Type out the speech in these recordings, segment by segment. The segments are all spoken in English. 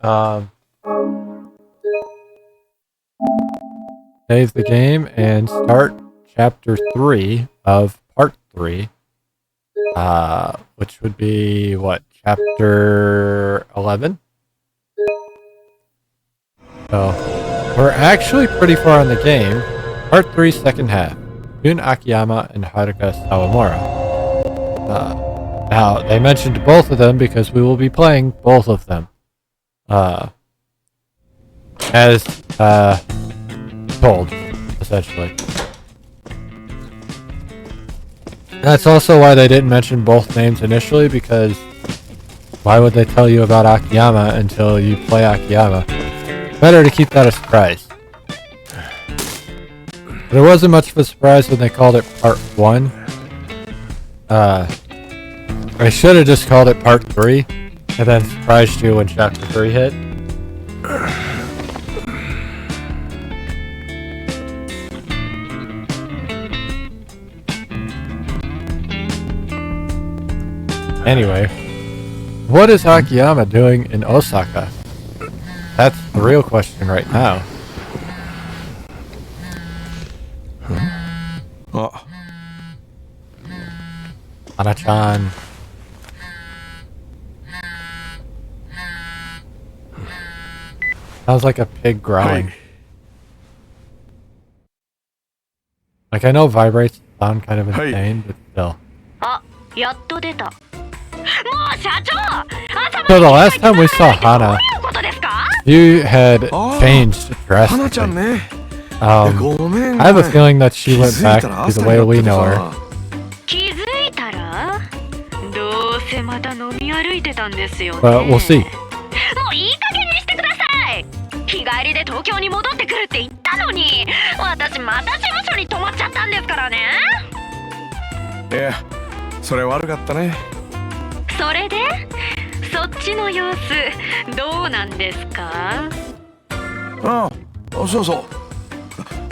save the game and start chapter 3 of part 3. Which would be what? Chapter 11? So, we're actually pretty far in the game. Part 3, second half. Jun Akiyama and Haruka Sawamura. Now, they mentioned both of them because we will be playing both of them. As told, essentially. That's also why they didn't mention both names initially, because why would they tell you about Akiyama until you play Akiyama? Better to keep that a surprise. But it wasn't much of a surprise when they called it part 1. I should have just called it part 3 and then surprised you when chapter 3 hit. Anyway, what is Akiyama doing in Osaka? That's the real question right now. Ana-chan. Sounds like a pig growling. Like, I know vibrates sound kind of insane, but still. So the last time we saw Hana, you had changed drastically. I have a feeling that she went back to the way we know her. But we'll see. Yeah, それ悪かったね。それで、そっちの様子どうなんですか？ああ、そうそ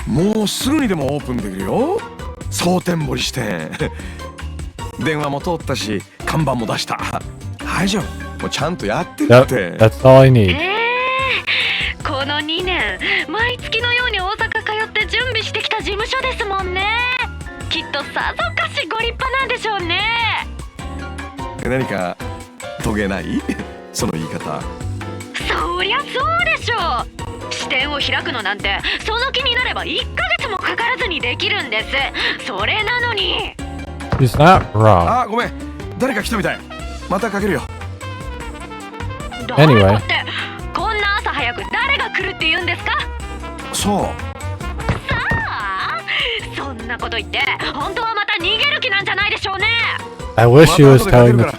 う。もうすぐにでもオープンできるよ。蒼天堀支店。電話も通ったし、看板も出した。大丈夫。もうちゃんとやってるって。That's all I need. この2年、毎月のように大阪通って準備してきた事務所ですもんね。きっとさぞかしご立派なんでしょうね。何か遂げないその言い方。そりゃそうでしょう。支店を開くのなんてその気になれば1ヶ月もかからずにできるんです。それなのに。She's not wrong. あ、ごめん。誰か来たみたい。またかけるよ。Anyway. ってこんな朝早く誰が来るって言うんですか？そう。さあ、そんなこと言って本当はまた逃げる気なんじゃないでしょうね。I wish he was telling the,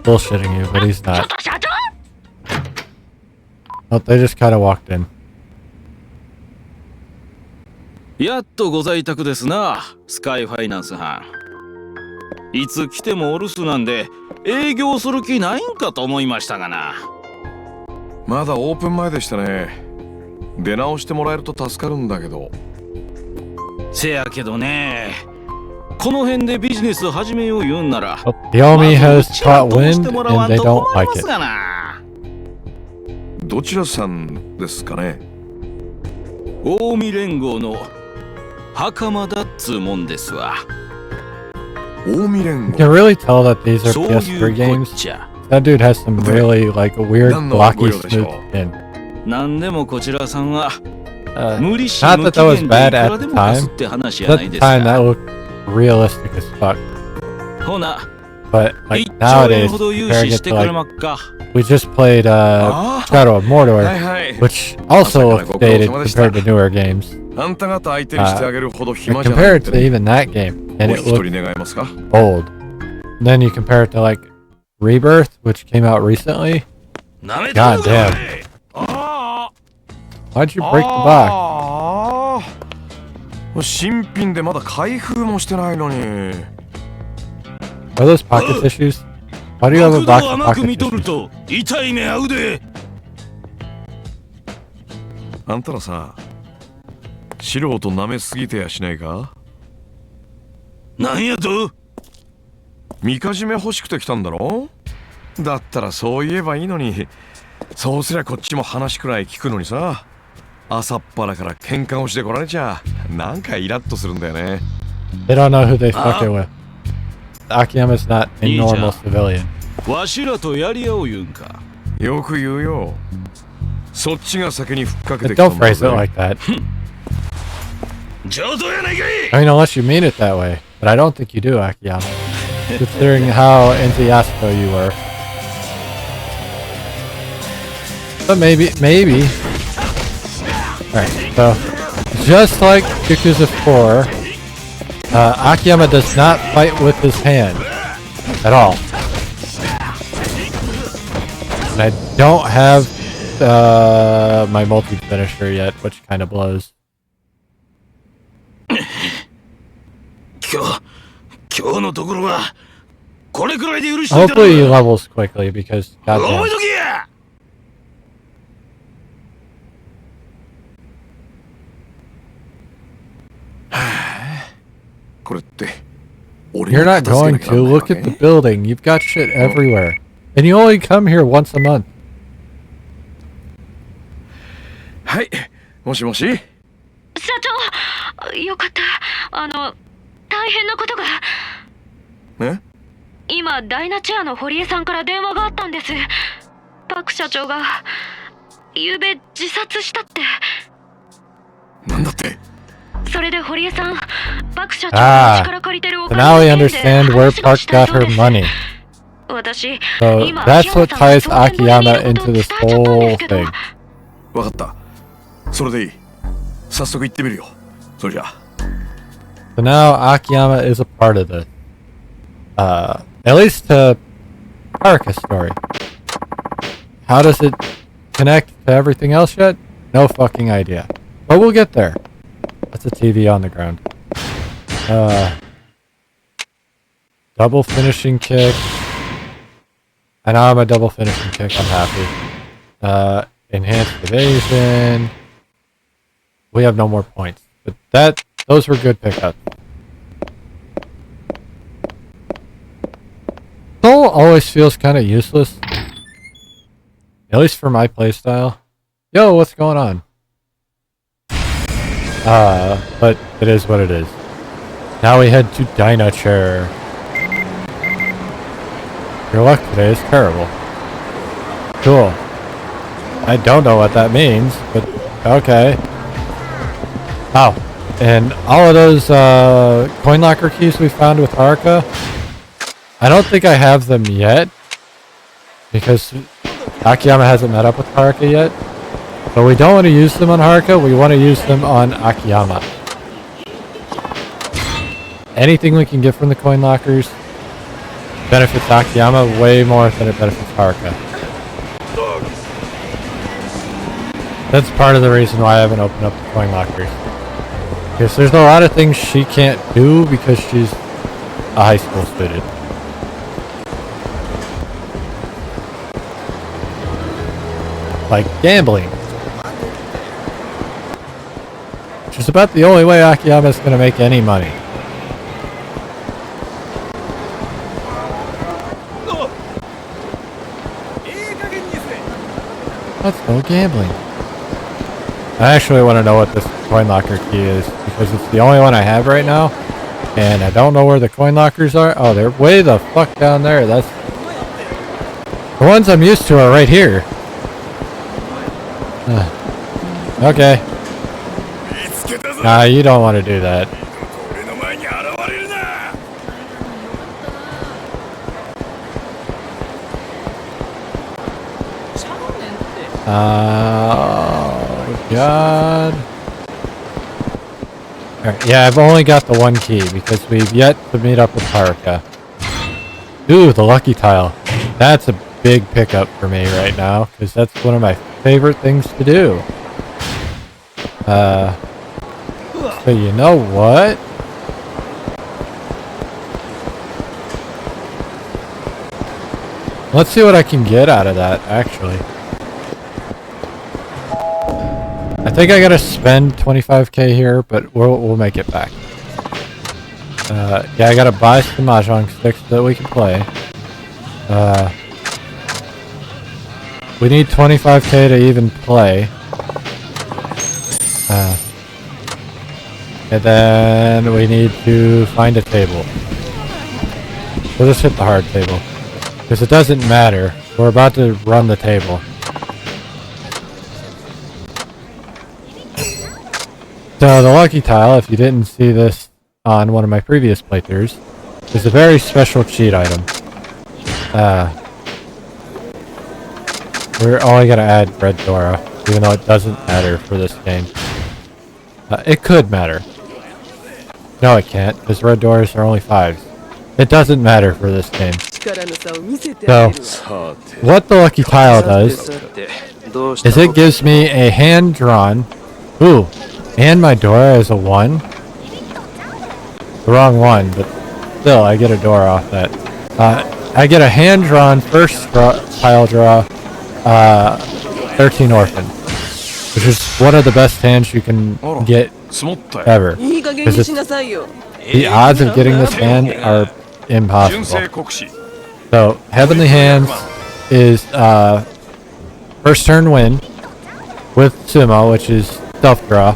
bullshitting you, but he's not. Oh, they just kind of walked in. やっとご在宅ですな、スカイファイナンス班。いつ来てもお留守なんで営業する気ないんかと思いましたがな。まだオープン前でしたね。出直してもらえると助かるんだけど。せやけどね、この辺でビジネス始めよう言うんなら、Yomi has caught wind and they don't like it. どちらさんですかね？近江連合の袴田っつうもんですわ。近江連 You 合。 can really tell that these are そう PS3 いうこ games. っちゃ。 That dude has some really like weird blocky smooth skin. なんでもこちらさんは Not that that was bad at the time. At the time that looked realistic as fuck. But like nowadays, comparing it to like we just played Shadow of Mordor, which also looks dated compared to newer games. あんた方相手にしてあげるほど暇じゃ Compare it to even that game, and it looked old. Then you compare it to like Rebirth, which came out recently. God damn. Why'd you break the box? 新品でまだ開封もしてないのに。Are those pocket tissues? Why do you have a box of pocket tissues? 痛い目合うで。あんたらさ、素人舐めすぎてやしないか？なんやと？みかじめ欲しくて来たんだろ？だったらそう言えばいいのに。そうすりゃこっちも話くらい聞くのにさ。朝っぱらから喧嘩をしてこられちゃなんかイラッとするんだよね。 They don't know who they fucking with. Akiyama's not a normal civilian. わしらとやり合おう言うんか。よく言うよ。そっちが先にふっかけ But てきた don't んだ phrase it ぜ。 like that. 上等やないかい。 I mean, unless you mean it that way. But I don't think you do, Akiyama. Considering how into Yasuko you were. But maybe. Alright, so just like Yakuza 4, Akiyama does not fight with his hand at all. And I don't have my multi-finisher yet, which kind of blows. 今日のところはこれくらいで許していただ Hopefully he levels quickly because 覚 goddamn. えとけや。これって You're not going to look at the building. You've got shit everywhere. And you only come here once a month. はい、もしもし。社長、よかった。大変なことが。え？今ダイナチェアの堀江さんから電話があったんです。パク社長が昨べ自殺したって。なんだって？それで堀江さん、パク社長が力借りてるお So 金 now の we 件で understand where 話が Park したい got そう her です。money. 私、 So 今 that's what 秋山 ties さんが東京にい Akiyama ることを into 伝え this ちゃったんで whole すけど。 thing. わかった。それでいい。早速行ってみるよ。それじゃあ。So now Akiyama is a part of this. At least to Haruka's story. How does it connect to everything else yet? No fucking idea. But we'll get there. That's a TV on the ground. Double finishing kick. And now I'm a double finishing kick. I'm happy. Enhanced evasion. We have no more points. But those were good pickups. Soul always feels kind of useless. At least for my playstyle. Yo, what's going on? But it is what it is. Now we head to Dyna Chair. Your luck today is terrible. Cool. I don't know what that means, but okay. Oh, and all of those coin locker keys we found with Haruka, I don't think I have them yet because Akiyama hasn't met up with Haruka yet. But we don't want to use them on Haruka, we want to use them on Akiyama. Anything we can get from the coin lockers benefits Akiyama way more than it benefits Haruka. That's part of the reason why I haven't opened up the coin lockers. Because there's a lot of things she can't do because she's a high school student. Like gambling. Which is about the only way Akiyama's going to make any money. Let's go gambling. I actually want to know what this coin locker key is because it's the only one I have right now. And I don't know where the coin lockers are. Oh, they're way the fuck down there. That's... The ones I'm used to are right here. Okay. Nah, you don't want to do that. Oh, God. Alright, yeah, I've only got the one key because we've yet to meet up with Haruka. Ooh, the lucky tile. That's a big pickup for me right now because that's one of my favorite things to do. So you know what? Let's see what I can get out of that, actually. I think I gotta spend 25k here, but we'll make it back. Yeah, I gotta buy some mahjong sticks so that we can play. we need 25k to even play. And then we need to find a table. We'll just hit the hard table. Because it doesn't matter. We're about to run the table. So the lucky tile, if you didn't see this on one of my previous playthroughs, is a very special cheat item. We're only gonna add Red Dora, even though it doesn't matter for this game. It could matter. No, it can't, because Red Doors are only 5s. It doesn't matter for this game. So, what the lucky tile does is it gives me a hand-drawn... Ooh, and my Dora is a 1. The wrong one, but still, I get a Dora off that. I get a hand-drawn first tile draw, 13 Orphan, which is one of the best hands you can get ever. Because the odds of getting this hand are impossible. So, Heavenly Hands is first turn win with Sumo, which is self-draw,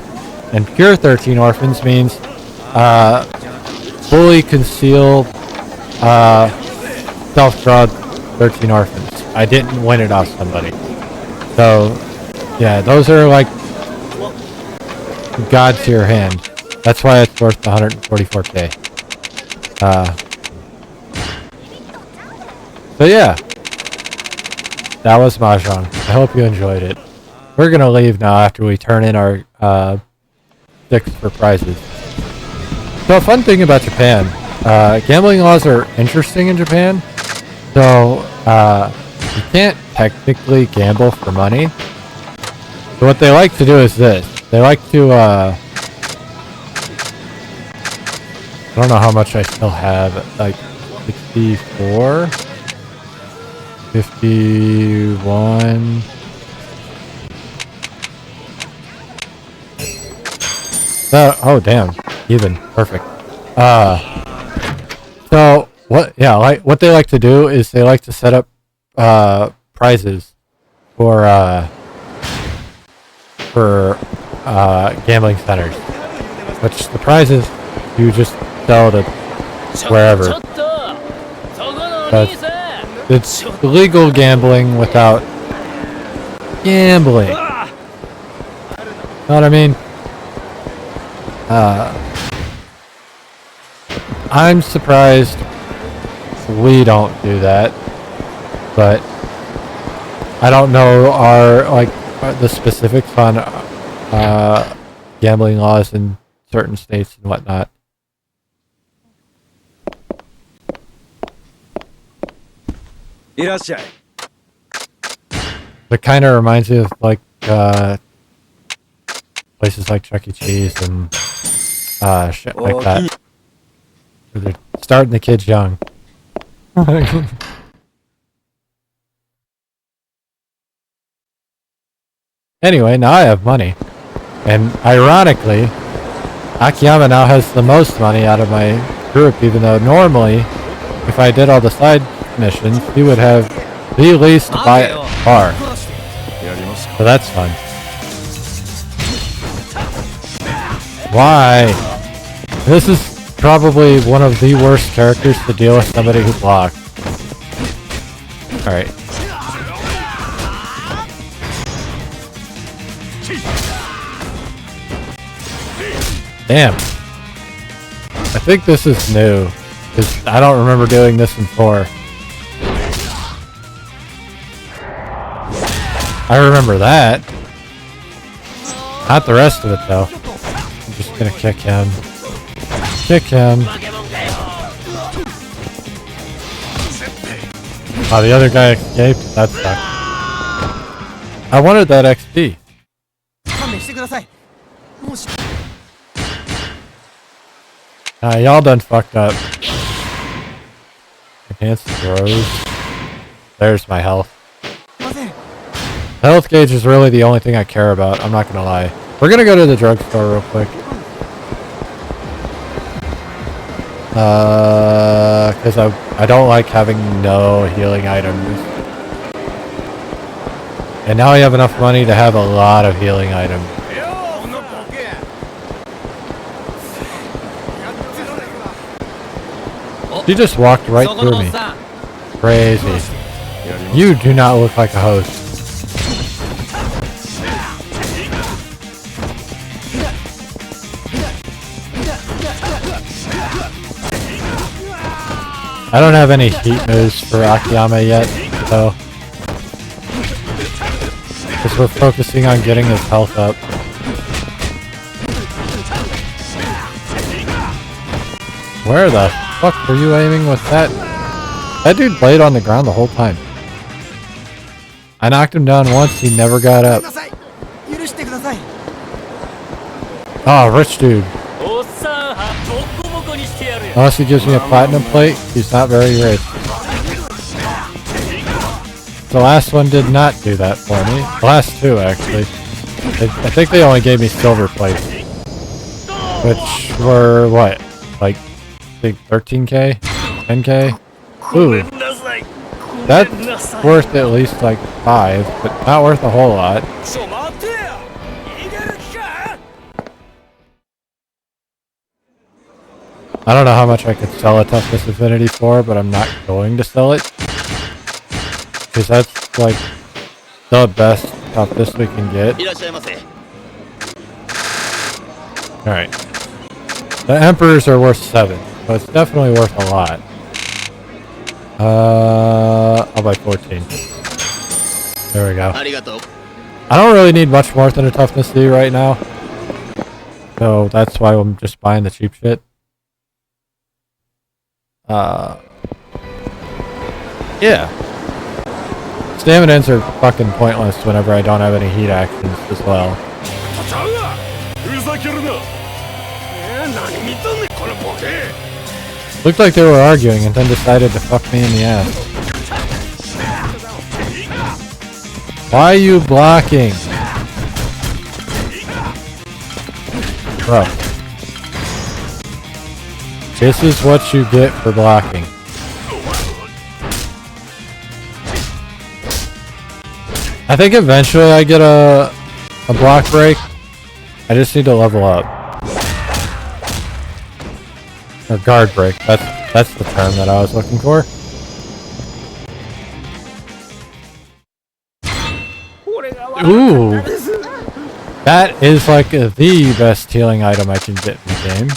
and Pure 13 Orphans means fully concealed self-draw 13 Orphans. I didn't win it off somebody. So, yeah, those are like god tier hand. That's why it's worth 144k. So yeah, that was Mahjong. I hope you enjoyed it. We're gonna leave now after we turn in our sticks for prizes. So a fun thing about Japan, gambling laws are interesting in Japan. So you can't technically gamble for money. So what they like to do is this. They like to I don't know how much I still have, like 64, 51. Oh damn, even perfect. So what? Yeah, like what they like to do is they like to set up prizes for gambling centers, which the prizes you just sell to wherever. But it's illegal gambling without gambling. Know what I mean? I'm surprised we don't do that, but I don't know the specifics on gambling laws in certain states and whatnot. It kind of reminds me of like places like Chuck E. Cheese and shit like that. Where they're starting the kids young. Anyway, now I have money. And ironically, Akiyama now has the most money out of my group, even though normally, if I did all the side missions, he would have the least by far. So that's fun. Why? This is probably one of the worst characters to deal with somebody who blocks. Alright. Damn. I think this is new, because I don't remember doing this in 4. I remember that. Not the rest of it, though. I'm just gonna kick him. Kick him. Oh, the other guy escaped? That sucked. I wanted that XP. Y'all done fucked up. Enhanced throws. There's my health. Health gauge is really the only thing I care about, I'm not gonna lie. We're gonna go to the drugstore real quick. Because I don't like having no healing items. And now I have enough money to have a lot of healing items. She just walked right through me. Crazy. You do not look like a host. I don't have any heat moves for Akiyama yet, so because we're focusing on getting his health up. Where the fuck were you aiming with that? That dude laid on the ground the whole time. I knocked him down once, he never got up. Oh, rich dude. Unless he gives me a platinum plate, he's not very rich. The last one did not do that for me. The last two, actually. I think they only gave me silver plates. Which were, what? Like, I think 13k? 10k? Ooh. That's worth at least like 5, but not worth a whole lot. I don't know how much I could sell a Toughness Affinity for, but I'm not going to sell it. Because that's like the best toughness we can get. Alright. The Emperors are worth 7, so it's definitely worth a lot. I'll buy 14. There we go. I don't really need much more than a Toughness D right now. So that's why I'm just buying the cheap shit. Yeah. Staminans are fucking pointless whenever I don't have any heat actions as well. Looked like they were arguing and then decided to fuck me in the ass. Why are you blocking? Bro. This is what you get for blocking. I think eventually I get a block break. I just need to level up. Or guard break. That's the term that I was looking for. Ooh. That is like the best healing item I can get in the game.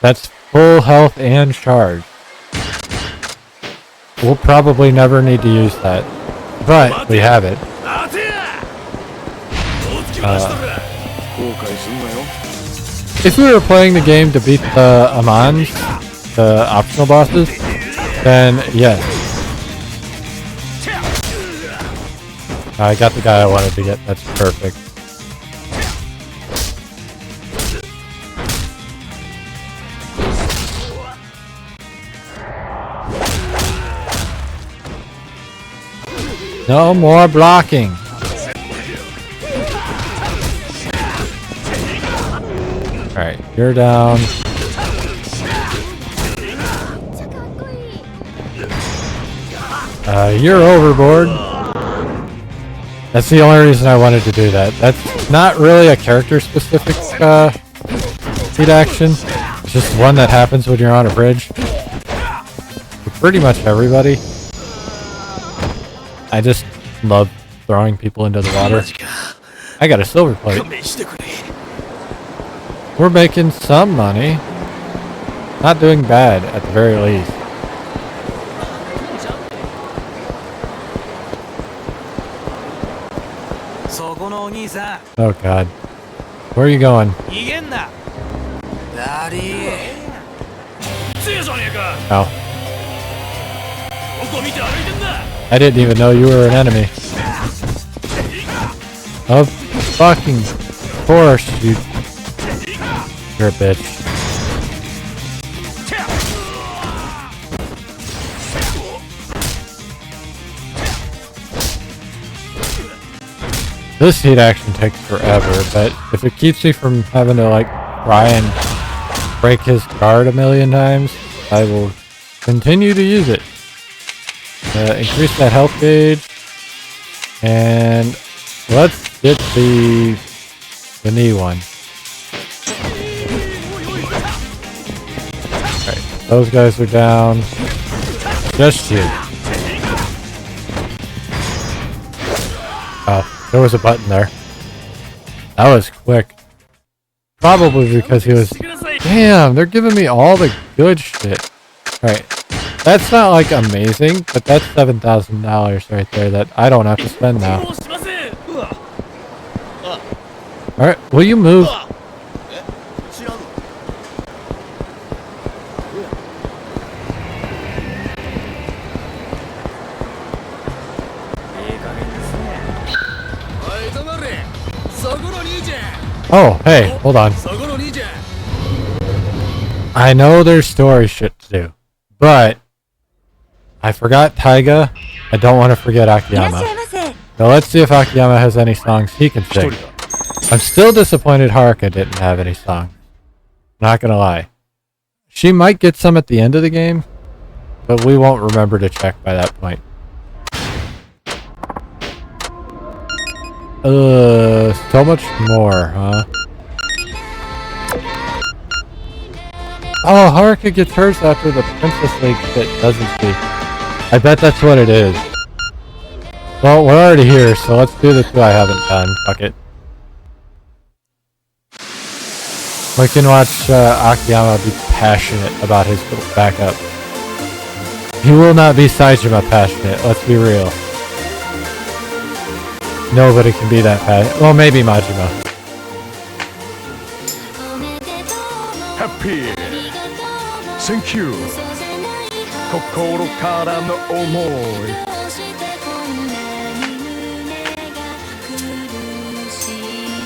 That's full health and charge. We'll probably never need to use that. But we have it. If we were playing the game to beat the Amans, the optional bosses, then yes. I got the guy I wanted to get. That's perfect. No more blocking. Alright, you're down. You're overboard. That's the only reason I wanted to do that. That's not really a character-specific heat action. It's just one that happens when you're on a bridge. For pretty much everybody. I just love throwing people into the water. I got a silver plate. We're making some money. Not doing bad, at the very least. Oh god. Where are you going? Oh. I didn't even know you were an enemy. Of fucking course, you're a bitch. This heat action takes forever, but if it keeps me from having to like try and break his guard a million times, I will continue to use it. Increase that health gauge. And let's get the knee one. Alright, those guys are down. Just you. Oh, there was a button there. That was quick. Probably because he was... Damn, they're giving me all the good shit. Alright. That's not like amazing, but that's $7,000 right there that I don't have to spend now. Alright, will you move? Oh, hey, hold on. I know there's story shit to do, but I forgot Taiga. I don't want to forget Akiyama. So let's see if Akiyama has any songs he can sing. I'm still disappointed Haruka didn't have any songs. Not gonna lie. She might get some at the end of the game, but we won't remember to check by that point. So much more, huh? Oh, Haruka gets hers after the Princess League shit, doesn't she? I bet that's what it is. Well, we're already here, so let's do the two I haven't done. Fuck it. We can watch Akiyama be passionate about his backup. He will not be Saejima passionate, let's be real. Nobody can be that passionate. Well, maybe Majima. Happy. Thank you. Kokoro kara no omoi.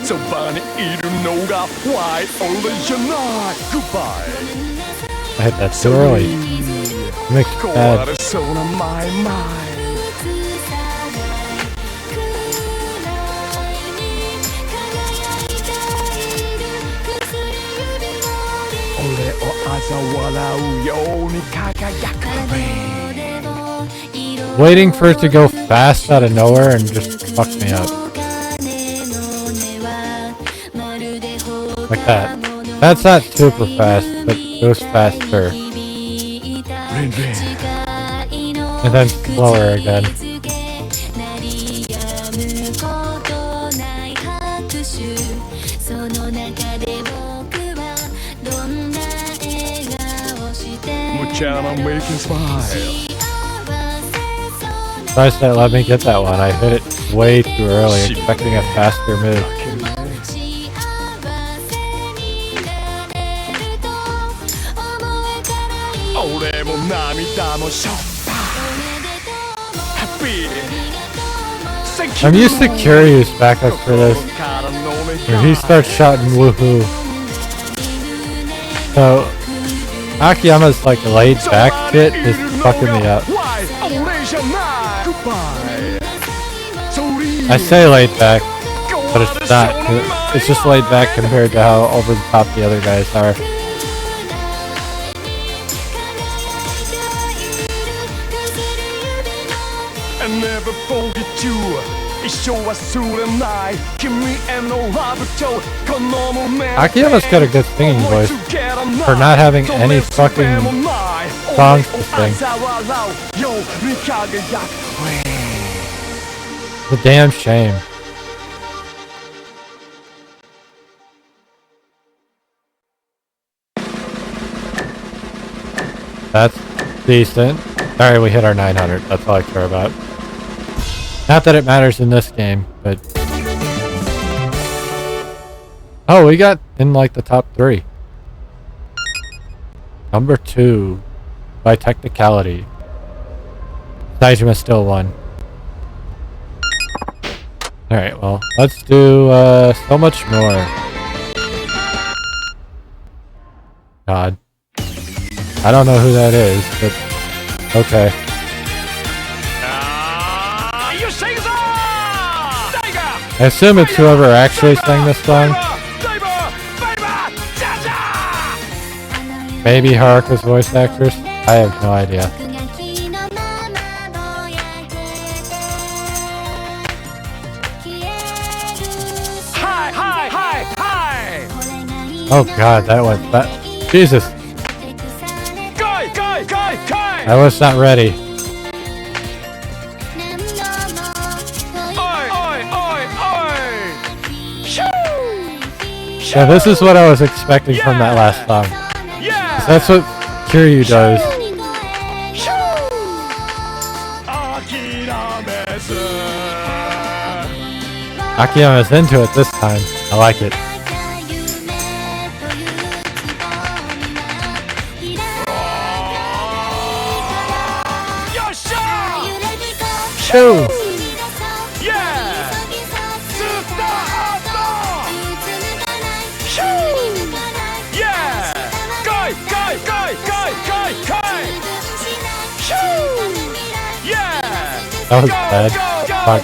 Soba ni iru no ga why only janai. Goodbye. I hit that too early. Makes me bad. Waiting for it to go fast out of nowhere and just fuck me up. Like that. That's not super fast, but goes faster. And then slower again. Making smile. Surprised that let me get that one. I hit it way too early, expecting a faster move. I'm used to Kiryu's backup for this, where he starts shouting woohoo. So Akiyama's like laid back shit is fucking me up. I say laid back, but it's not. It's just laid back compared to how over the top the other guys are. And never forget you. Akiyama's got a good singing voice for not having any fucking songs to sing. The damn shame. That's decent. Alright, we hit our 900. That's all I care about. Not that it matters in this game, but... Oh, we got in like the top 3. Number 2. By technicality. Saejima still won. Alright, well, let's do so much more. God. I don't know who that is, but... Okay. I assume it's whoever actually sang this song. Maybe Haruka's voice actress? I have no idea. Oh god, that was that. Jesus. I was not ready. Yeah, this is what I was expecting from that last song. 'Cause that's what Kiryu does. Akiyama's into it this time. I like it. Shoo! That was bad. Fuck.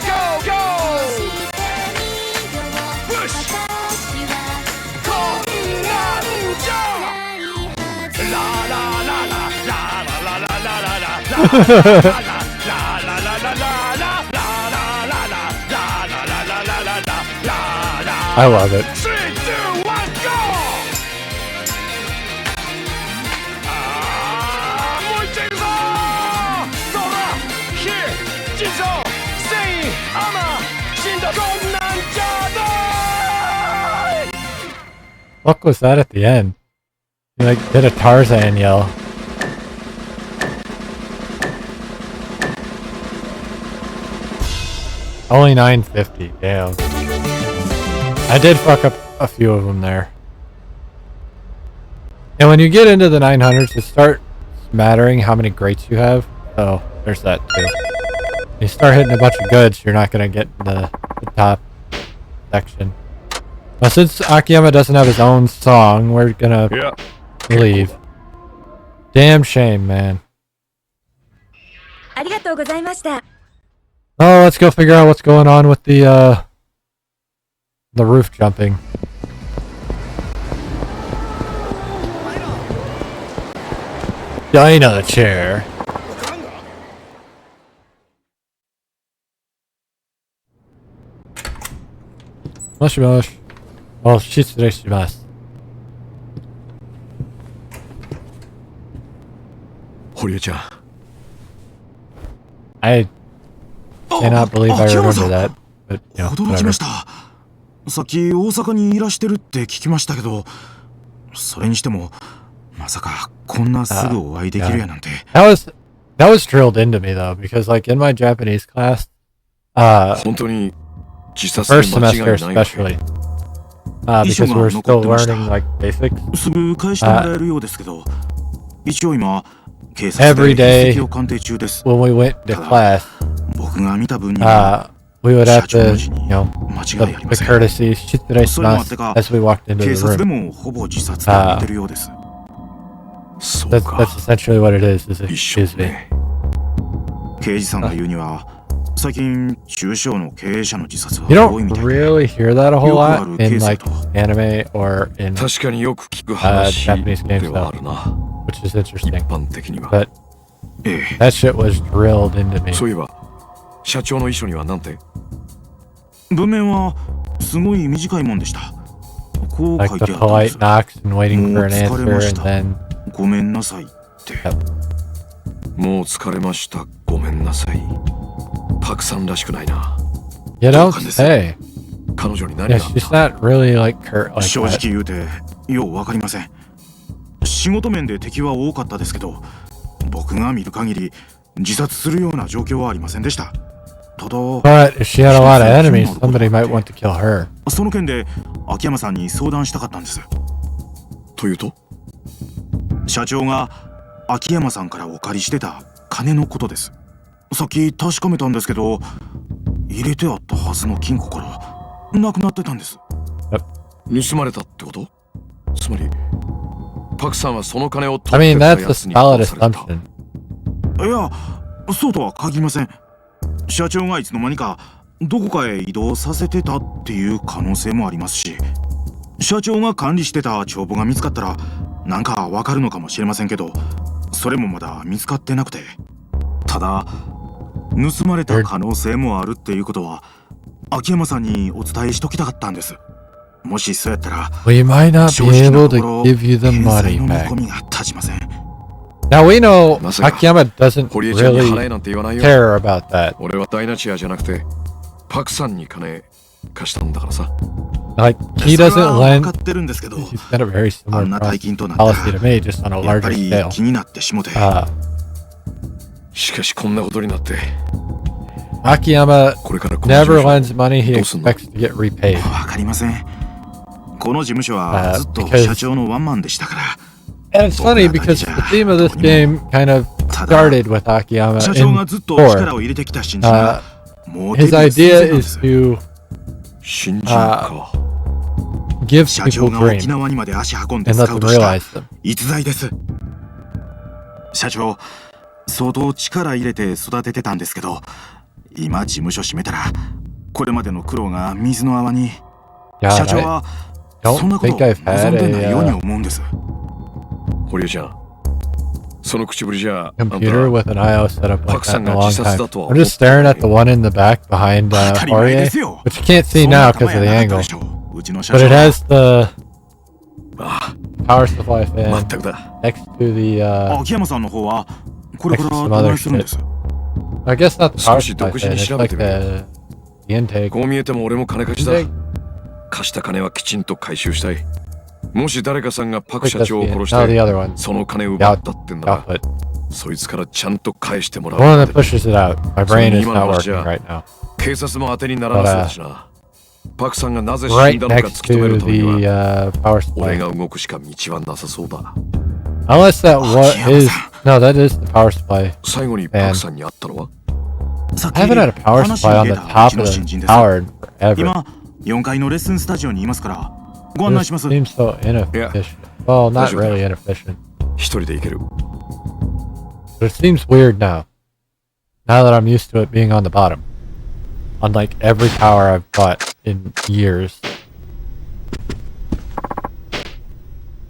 I love it. What was that at the end? He like did a Tarzan yell. Only 950, damn. I did fuck up a few of them there. And when you get into the 900s, it starts mattering how many greats you have. So there's that too. When you start hitting a bunch of goods, you're not gonna get the top section. Well, since Akiyama doesn't have his own song, we're gonna leave. Damn shame, man. Oh, let's go figure out what's going on with the roof jumping. Dino chair. Moshi moshi. Oh, shitsureshimasu. Horia-chan. I cannot believe I remember that. But, you know, whatever. さっき大阪にいらしてるって聞きましたけど、それにしてもまさかこんなすぐお会いできるやなんて。That was drilled into me though, because like in my Japanese class, the first semester especially, because we were still learning like basics. すぐ返してもらえるようですけど、一応今警察 Every で day 筆跡を鑑定中です。 when we went to class, 僕が見た分には we would have to, you know, the courtesy shitsureshimasu as we walked into 警 the 察で room. もほぼ自殺と言ってるようです。 That's essentially what it is excuse me. 刑事さんが言うには最近中小の経営者の自殺は You 多いみ don't たいで。 really hear that a whole lot in like anime or in Japanese games though, which is interesting. But that shit was drilled into me. そういえば社長の遺書には何て？文面はすごい短いもんでした。こう書 Like い the てあったんで polite す。 knocks and waiting for an もう疲れ answer まし and た。 then ごめんなさいって。もう疲れました。ごめんなさい。たくさんらしくないな。 you don't say. 彼女に何 Yeah, があっ she's た？ not really like Kurt like 正直 that. 言うてようわかりません。仕事面で敵は多かったですけど、僕が見る限り自殺するような状況はありませんでした。ただ、 But if she had a lot of enemies, somebody might want to kill her. その件で秋山さんに相談したかったんです。というと？社長が秋山さんからお借りしてた金のことです。さっき確かめたんですけど、入れてあったはずの金庫からなくなってたんです。盗まれたってこと？つまりパクさんはその金を I 取っ mean, てた that's a やつに solid 殺された。 assumption. いや、そうとは限りません。社長がいつの間にかどこかへ移動させてたっていう可能性もありますし、社長が管理してた帳簿が見つかったらなんかわかるのかもしれませんけど、それもまだ見つかってなくて。ただ盗まれた可能性もあるっていうことは秋山さんにお伝えしときたかったんです。もしそうやったら、We might not be able to give you the money back. Now we know Akiyama doesn't really care about that. 俺はダイナチアじゃなくてパクさんに金貸したんだからさ。Like he doesn't lend. 分かってるんですけど、 He's got a very あ similar んな大金となったら policy to me, just on a やっぱ larger り scale. 気になってしもて。しかしこんなことになって Akiyama これからこの事 never 務所 lends money he どうすんの？ expects to get repaid. わかりません。この事務所はずっと because- 社長のワンマンでしたから。 And it's funny because the theme of this game kind of started with Akiyama 社長 in がずっと 4. 力を入れてきた新人がもうデ His ビュー idea 寸前なんで is す。 to 新人か。 give 社 people 長が沖 dreams 縄にまで足運んで and ス let カ them ウトした realize them. 逸材です。社長、相当力入れて育ててたんですけど、今事務所閉めたらこれまでの苦労が水の泡に。 God, 社長 I はそんな don't こと think I've 望ん had でないように a 思うんです。堀江ちゃん、その口ぶりじゃあんた computer with an IO setup like that in a long time. パクさんが自殺だとは I'm just staring at the one in the back behind 当たり前で Arie, すよ。 which you can't see そんな now because of 頭 the やなか angle. ったでしょう。うちの社 But 長 it は has the あ power supply あ、 fan まったくだ。 next to the, 秋山さんの方はこれからどないするんです？ I guess not the power 少し supply 独自 fan, に it's 調べ like てみる。 the intake. こう見えても俺も金貸しだ Intake?。貸した金はきちんと回収したい。もし誰かさんがパク Wait, 社 that's 長を the, 殺 no, し the て other one. その金を奪ったってんだ Output. そいつからちゃんと返してもら The one う that pushes it out. My brain is not working Yeah. right now. 警察も当てにならなそうだしな。パクさんがなぜ死 Right んだのか next 突き止め to るために the は power 俺 supply. が動くしか道はなさそうだ。 Unless that is no, that is the power supply. 最後にパクさんに会ったのは I haven't had a power supply on the top of the tower in forever. 今4階のレッスンスタジオにいますからご案内し This ます。 seems so inefficient. Well, not really inefficient, 一人で行ける。 but it seems weird now. Now that I'm used to it being on the bottom, unlike every tower I've bought in years.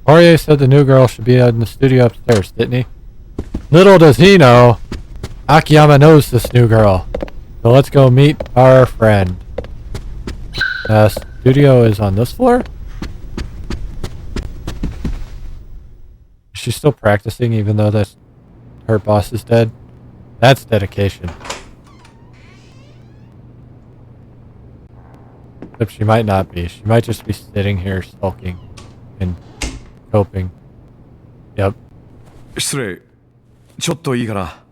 Arie said the new girl should be in the studio upstairs, didn't he? Little does he know, Akiyama knows this new girl. So let's go meet our friend. Studio is on this floor? Is she still practicing even though her boss is dead? That's dedication. Except she might not be. She might just be sitting here sulking and coping. Yep. 失礼。ちょっといいかな。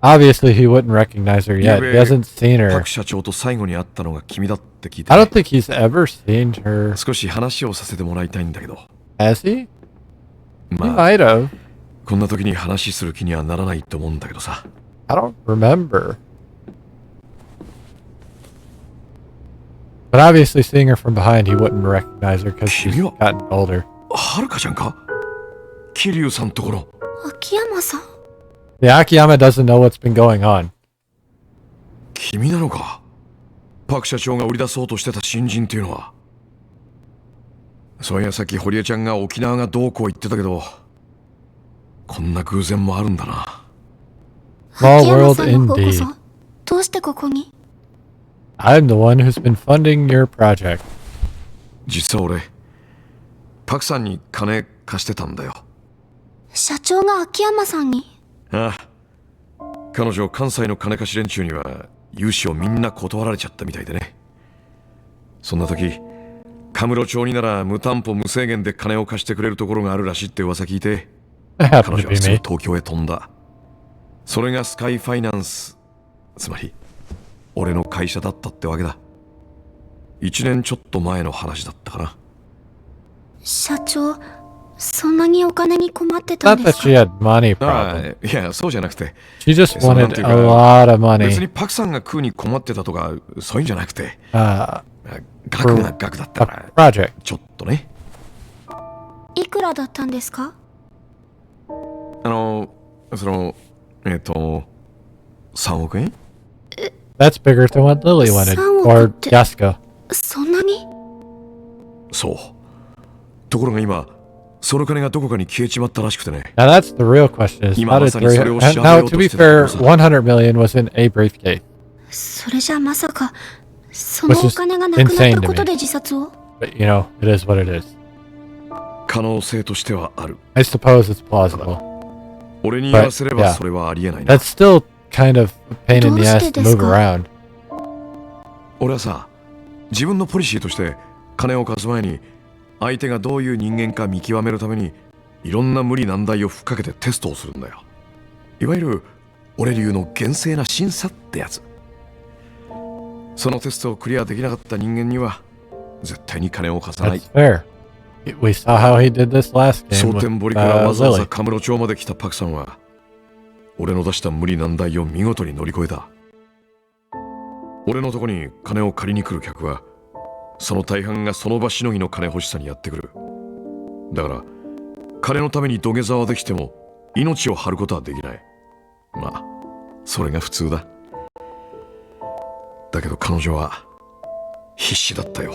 Obviously, he wouldn't recognize her yet. He hasn't seen パ her. ク社長と最後に会ったのが君だって聞いて I ね、 don't think he's ever seen her. 少し話をさせてもらいたいんだけど。 Has he? He まあ、 might have. こんな時に話する気にはならないと思うんだけどさ。 I don't remember. But obviously, seeing her from behind, he wouldn't recognize her because she's gotten older. はるかちゃんか桐生さんところ。秋山さん。 Yeah, Akiyama doesn't know what's been going on. 君なのかパク社長が売り出そうとしてた新人っていうのは。そういやさっき堀江ちゃんが沖縄がどうこう言ってたけど、こんな偶然もあるんだな。 Small 秋山 world さんの方こそ indeed. どうしてここに？ I'm the one who's been funding your project. 実は俺、パクさんに金貸してたんだよ。社長が秋山さんに。ああ、彼女関西の金貸し連中には融資をみんな断られちゃったみたいでね。そんな時、カムロ町になら無担保無制限で金を貸してくれるところがあるらしいって噂聞いて、 That 彼 happened 女 to は be すぐ me. 東京へ飛んだ。それがスカイファイナンス、つまり俺の会社だったってわけだ。1年ちょっと前の話だったかな。社長、そんなにお金に困ってたん Not で that す she か？ had money あ problem. あ、いや、そうじゃなくて、 She just そうなんて wanted いう a か lot of 別に money. パクさんが食うに困ってたとか、そういうんじゃなくて、 Uh, 額が額だった a から、 project. ちょっとね。いくらだったんですか？3億円 That's bigger than what Lily wanted. Or Jessica. そんなに？そう。ところが今、その金がどこかに消えちまったらしくてね。 Now that's the real question is how did 300... Now, to be fair, 100 million was in a briefcase. それじゃまさかそのお金がなくなったことで自殺を？ But you know, it is what it is. 可能性としてはある。 I suppose it's plausible. 俺に言わせればそれはありえないな。 That's still kind of a pain in the ass to move around. 俺はさ、自分のポリシーとして金を貸す前に相手がどういう人間か見極めるためにいろんな無理難題をふっかけてテストをするんだよ。いわゆる俺流の厳正な審査ってやつ。そのテストをクリアできなかった人間には絶対に金を貸さない。 That's fair. We saw how he did this last game 蒼 with 天堀からわざわざ Lily. カムロ町まで来たパクさんは俺の出した無理難題を見事に乗り越えた。俺のとこに金を借りに来る客はその大半がその場しのぎの金欲しさにやってくる。だから金のために土下座はできても命を張ることはできない。まあそれが普通だ。だけど彼女は必死だったよ。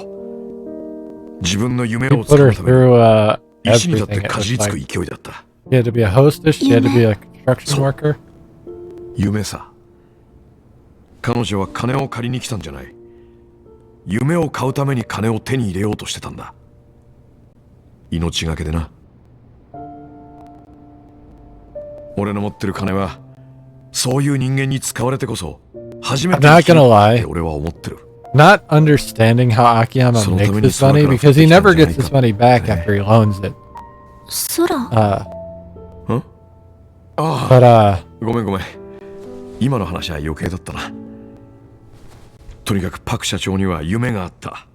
自分の夢 He をつか put her むために through 石にだって everything. It か was じりつく like 勢いだった。 she had to be a hostess, she had to be a construction worker. 夢さ。彼女は金を借りに来たんじゃない。夢を買うために金を手に入れようとしてたんだ。命がけでな。俺の持ってる金はそういう人間に使われてこそ初めて I'm not 生きる gonna っ lie. て俺は思ってる。 Not understanding how Akiyama makes his money because he never gets his money back after he loans it. 空。ああ、 But ごめんごめん。今の話は余計だったな。とにかくパク社長には夢があった。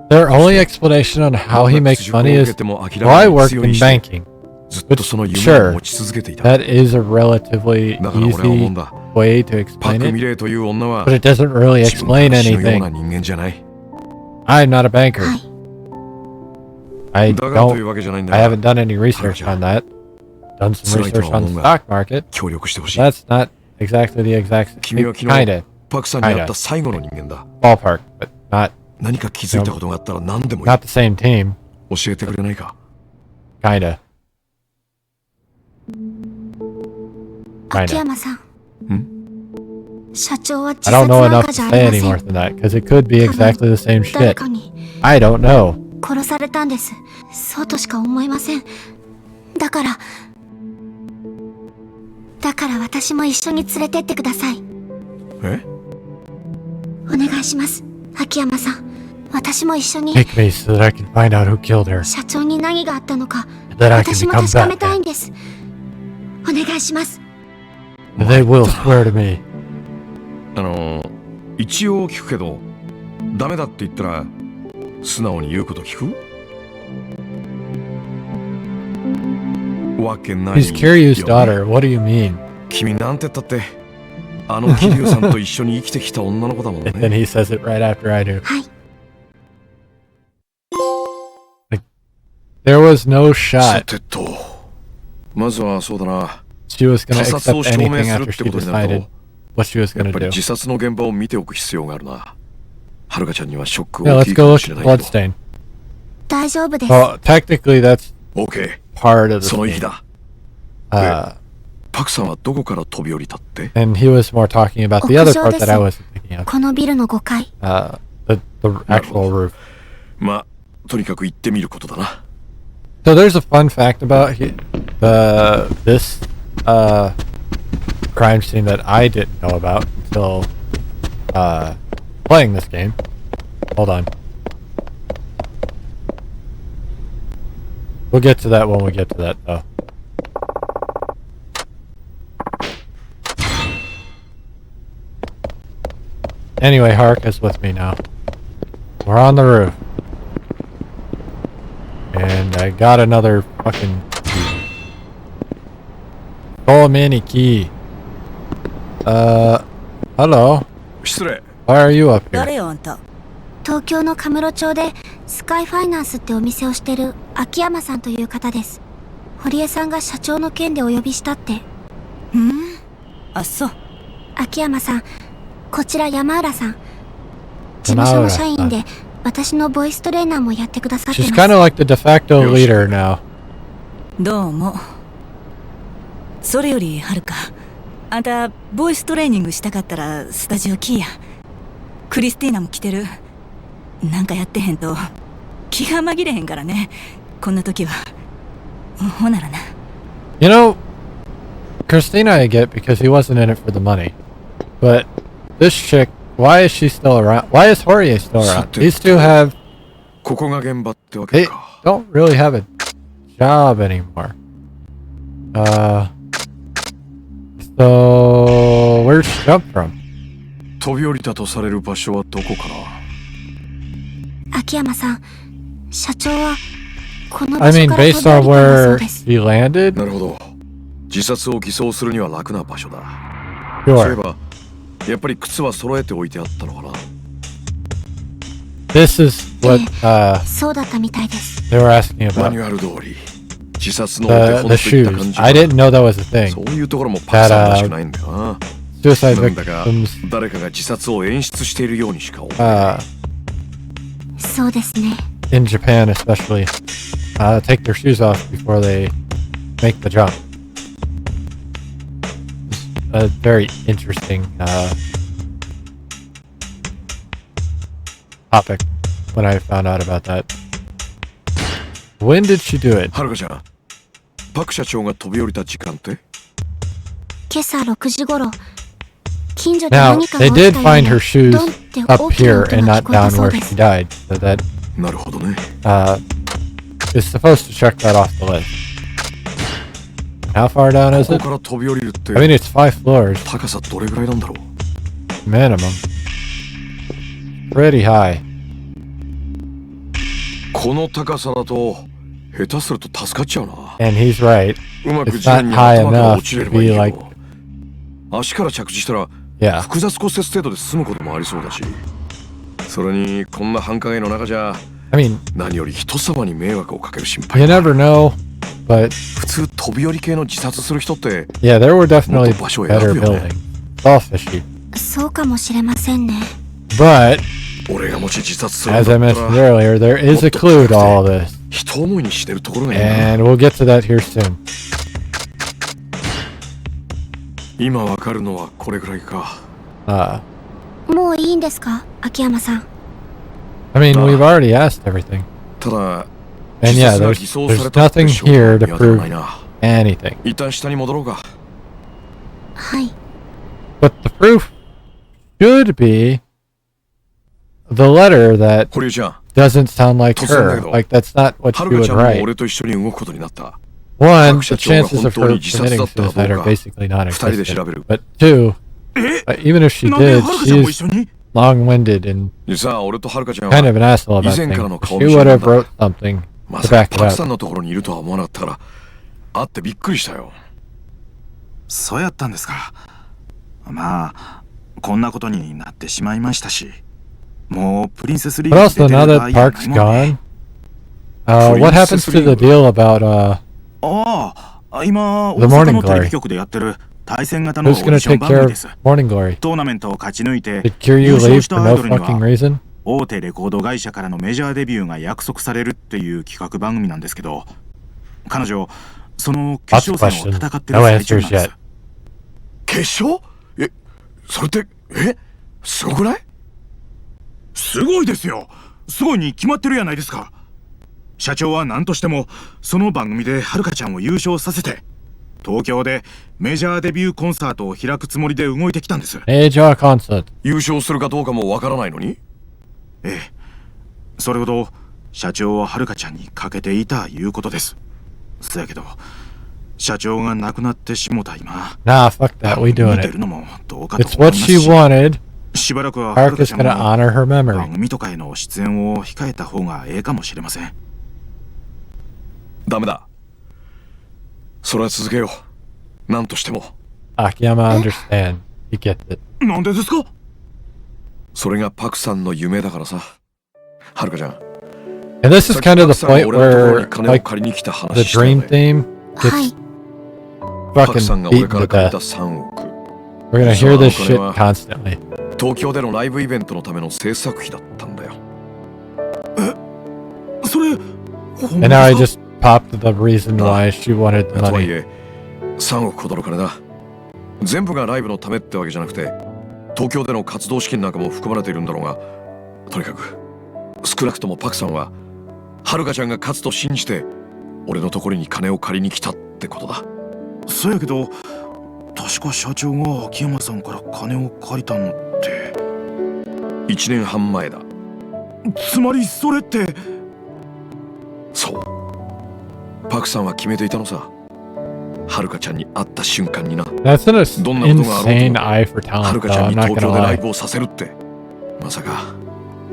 their only explanation on how he makes money is, well, I work in banking. ずっとその夢を持ち続けていた。 That is a relatively だから俺は思うん easy だ。 way to パ explain クミ it, レイという女は but it doesn't really 自分 explain から死ぬような anything. 人間じゃない。 I'm not a banker. はい。 I だからという don't. わけじゃないんだ I が haven't done any research on that. Done some research on the stock market. 協力してほしい。 That's not exactly the exact. 君は昨 Kinda 日パクさんに会った最後の人間だ。 ballpark, but not 何か気づいたことがあったら何でもいい。 not the same team. 教えてくれないか。 Kinda. 秋山さん。社長は自 I don't 殺 know なん enough か to じゃあ say りませ any more ん。 than that because it could be exactly the same 誰 shit. かに I don't know. 殺されたんです。そうとしか思えません。だから私も一緒に連れてってください。え？お願いします。秋山さん。私も一緒に Take me so that I can find out who killed her. 社長に何があったのか That I can 私も become 確かめたい Batman. んです。お願いします。 And they will swear to me. 一応聞くけど、ダメだって言ったら素直に言うこと聞く？わけない。 He's Kiryu's daughter. What do you mean? 君なんて言ったってあの桐生さんと一緒に生きてきた女の子だもん And then ね。 he says it right after I do. はい。 There was no さ shot てと、まずはそうだな。 she was going 他 to 殺を accept 証明 anything する after って she ことになる decided と、 what she was や going っぱ to り do. 自殺の現場を見ておく必要があるな。はるかちゃんにはショック Yeah, 大き let's いか go も look しれ at ないけど。 Bloodstain. 大丈夫です。 Well, technically that's OK、 part of そ the の意義 thing. だ。 Uh, パクさんはどこから飛び降りたって？ and he was more talking about the other part that I wasn't thinking of. このビルの5階。 The actual roof. まあ、とにかく行ってみることだな。 So there's a fun fact about this crime scene that I didn't know about until playing this game. Hold on. We'll get to that when we get to that, though. Anyway, Hark is with me now. We're on the roof. And I got another fucking key. Oh, mini key. Hello. 失礼。 Why are you up here? 誰よあんた。東京のカムロ町でスカイファイナンスってお店をしてる秋山さんという方です。堀江さんが社長の件でお呼びしたって。あ、そう。秋山さん、こちら山浦さん。事務所の社員で私のボイストレーナーもやってくださって She's ます。 kind of like the de facto leader now. どうも。それよりはるか、あんたボイストレーニングしたかったらスタジオ来いや。クリスティーナも来てる。なんかやってへんと気が紛れへんからね。こんな時は。ほならな。You know, Christina I get because he wasn't in it for the money. But this chick, why is she still around? Why is Horie still around? These two have... ここが現場ってわ They けか。 don't really have a job anymore. So... Where'd she jump from? 飛び降りたとされる場所はどこかな。秋山さん、社長はこの I 場所 mean, から飛 based び降 on りたんだそう where です。 she landed? なるほど。自殺を偽装するには楽な場所だ。そういえ Sure. ば、やっぱり靴は揃えておいてあったのかな。This is what そうだったみたいです。 they were asking マ about. ニュアル通り、自殺のお手本 The といった感 shoes. じ I だ。 didn't know that was a thing. そういうところもパクさんらしくないんだよな。 Suicide なんだか victims 誰かが自殺を演出しているようにしか思えない。そうですね。 in Japan especially take their shoes off before they make the jump. It's a very interesting topic when I found out about that. When did she do it? はるかちゃん、パク社長が飛び降りた時間って？今朝6時頃、近所で Now 何かが they 起き did たよう find な her shoes ドンって up 大きな here 音 and が not 聞こえた down そう where で she す。 died, so that なるほどね。 is supposed to check that off the list. How far down こ is こ it? から飛び降りるって I mean, it's 5 floors 高さどれぐらいなんだろう。 minimum. Pretty high. この高さだと下手すると助かっちゃうな。 And he's right. うまく It's 地面 not に high 頭から enough 落ちれ to ればいい be け like, ど、足から着地したら yeah. 複雑骨折程度で済むこともありそうだし、それにこんな繁華街の中じゃ I mean, 何より人様に迷惑をかける心配 you がある。 never know, but 普通飛び降り系の自殺する人って yeah, there were definitely もっと場所を選 better ぶよね。 buildings. It's all fishy. そうかもしれませんね。 But, 俺がもし自殺するん as だ I った mentioned ら earlier, there is a clue to all of this. 人思いにしてるところがいいな。 And we'll get to that here soon. 今わかるのはこれぐらいか。もういいんですか、秋山さん。I mean, we've already asked everything. ただ、 And 自 yeah, 殺が there's 偽装され there's たって nothing 証拠 here は to 見当たらない prove な。 anything. 一旦下に戻ろうか。はい。 But the proof should be the letter that 堀江ちゃん、 doesn't sound like 突然だ her. けど、 Like, that's not what は she るか would ちゃんも write. 俺と一緒に動くことになった。 One, the 社長が chances 本 of 当 her に自殺 committing だったら suicide ど are うか basically 二人で調べ non-existent. る。 But two, even if she なんで did, はるかちゃんも一 she's 緒に？ long-winded and 実は俺とはるかちゃん kind は of an asshole about 以前からの things. 顔 She 見知り would なん have だ。 wrote something ま to さか back it パクさ up. んのところにいるとは思わなかったから会ってびっくりしたよ。そうやったんですか。まあこんなことになってしまいましたし、もうプリンセスリー But グ also, 出て now る that 場合 Park's やないもんね。 gone, what happens to the deal about, ああ、今 The 大 Morning 阪のテレビ Glory. 局でやってる対戦型のオ who's ーディ gonna ション take 番 care 組 of です。 Morning Glory? トーナメントを勝ち抜いて Did Kiryu 優勝 leave した for アイ no ドルに fucking は reason? 大手レコード会社からのメジャーデビューが約束されるっていう企画番組なんですけど、彼女その決勝戦を戦ってる No 最中なん answers です yet.。決勝？それってすごくない？すごいですよ。すごいに決まってるやないですか。社長は何としてもその番組ではるかちゃんを優勝させて東京でメジャーデビューコンサートを開くつもりで動いてきたんです。Major concert. 優勝するかどうかもわからないのに？ええ、それほど社長ははるかちゃんにかけていたいうことです。そやけど社長が亡くなってしもた今、 Nah, fuck that. We doing 見て it. るのもどうかと It's 思いま what す she し、 wanted. しばらくははる Park か is ちゃん gonna も honor her 番 memory. 組とかへの出演を控えた方がええかもしれません。ダメだ。それは続けよう。何としても。 Akiyama understand. He gets it. なんでですか？それがパクさんの夢だからさ。はるかちゃん。 And this is kind of the point 俺のところ where, に金を like, 借りに来た the 話したよ dream ね。 theme はい。 gets パクさん fucking が俺 beaten か to ら借りた death. 3億。 We're gonna hear this そのお shit 金は constantly. 東京でのライブイベントのための制作費だったんだよ。それ、ほん And ま now I ですか？ just popped the reason why she wanted the とはい money. え、3億ほどの金だ。全部がライブのためってわけじゃなくて、東京での活動資金なんかも含まれているんだろうが、とにかく少なくともパクさんははるかちゃんが勝つと信じて俺のところに金を借りに来たってことだ。そうやけど確か社長が秋山さんから金を借りたのって1年半前だ。つまりそれって。そう、パクさんは決めていたのさ。はるかちゃんに会った瞬間にな。That's an どんなことがあろう insane と eye for は talent, るか though. ちゃん I'm に not 東 gonna 京でライ lie. ブをさせるって、まさか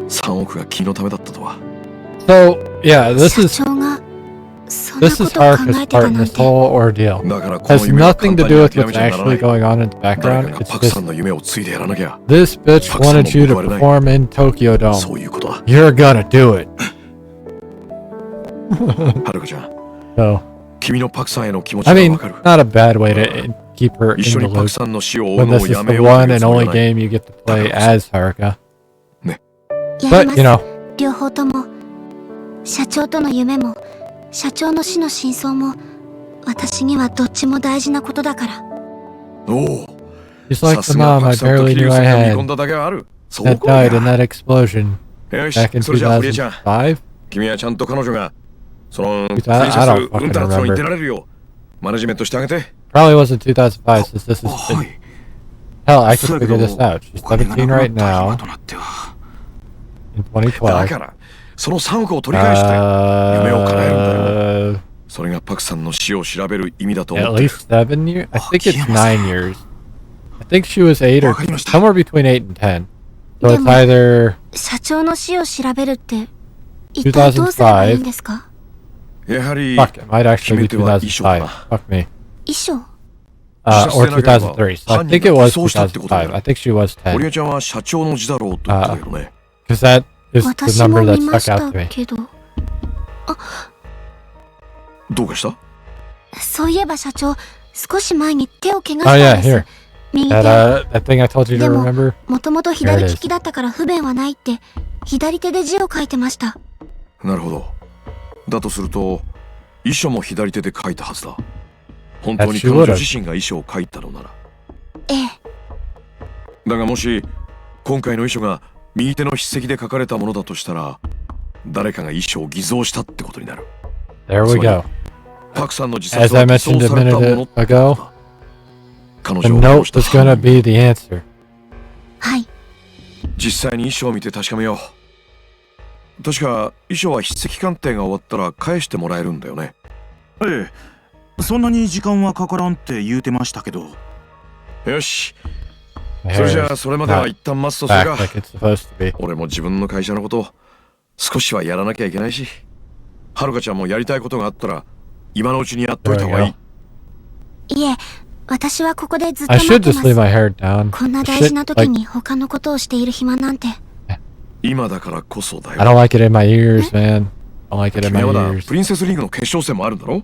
3億が君のためだったとは。 So, yeah, this 社 is 長がそんな this こ is とを考 Haruka's えてた part in なん this て。 whole ordeal. だからこの Has 夢は nothing 簡 to 単に do with 諦め what's ちゃならな actually い。 going on in the 誰か background. が It's パクさ just んの夢を継いでやらなきゃ。 this bitch wanted you to perform in Tokyo そ Dome. ういうことだ。 You're gonna do it. はるかちゃん、 So, 君のパクさんへの気持ち I が mean, わかる。 not a bad way to keep her 一 in 緒 the にパク loop さんの死を追う when の this を is やめ the ようと one いう and つもり only はない。 game you get to play as Haruka. やりま But, す you know, 両方とも。社長との夢も社長の死の真相も私にはどっちも大事なことだから。おお、 just like さ the すが mom パ I クさんと barely 桐 knew 生 I さんが見 had 込んだだけある。そ that こか died in that explosion よし、 back in それじゃあ堀江ちゃん、 2005? 君はちゃんと彼女がそのプリンセ I ス don't fucking うんたらつのに remember. 出られるようマネジメントしてあげて。 Probably wasn't 2005 since this is... はい Hell, I そ could うやけ figure ど this out. She's お金がな 17 くな right った今 now となっては。 in だ 2012. からその3億を取り返して夢を叶えるんだよ。それがパクさんの死を調べる意味だと思 At ってる。 least 7 years? I think it's 9 years. I think she was 8 or わかりました somewhere between 8 and 10. So で it's も either 社長の死を調べるって一体どうすればいいんですか？やはり fuck, it might actually be 決め手は遺書だ 2005. な。 Fuck me. 遺書？ Or 2003. So I think it was 2005. I think she was 堀 10. 江ちゃんは社長の字だろうと言ってたけどね。 Because that is the 私 number も that 見ま stuck した out to me. けど。どうかした？そういえば社長、少し前に手を怪我 Oh し yeah, たんで here. す。右 That 手。 that thing I told you to でも remember? もともと左利きだったから不便はないって左手で字を書いてました。なるほど。だとすると遺書も左手で書いたはずだ。本当に彼女自身が遺書を書いたのなら。ええ。だがもし今回の遺書が右手の筆跡で書かれたものだとしたら、誰かが遺書を偽造したってことになる。 There we go. パクさんの自 As 殺 I は偽 mentioned 装 a されたも minute のってこと ago, だ。彼 the 女を殺 note した is 犯 gonna 人 be the answer. はい。実際に遺書を見て確かめよう。確か遺書は筆跡鑑定が終わったら返してもらえるんだよね。ええ、そんなに時間はかからんって言うてましたけど。よし、 My それ hair じゃ is あそれまでは not 一旦待つとする back か。 like it's supposed to be. 俺も自分の会社のこと少しはやらなきゃいけないし、はるかちゃんもやりたいことがあったら今のうちにやっといた方がいい。いえ、私はここでずっと I 待っ should て just ま leave す。 my hair down. こんな The 大事 shit, な時 like, に他のことをしている暇なんて。今だからこそだ I don't よ。 like it in my ears, man. I don't like it in 君 my はまだ ears. プリンセスリーグの決勝戦もあるんだろ。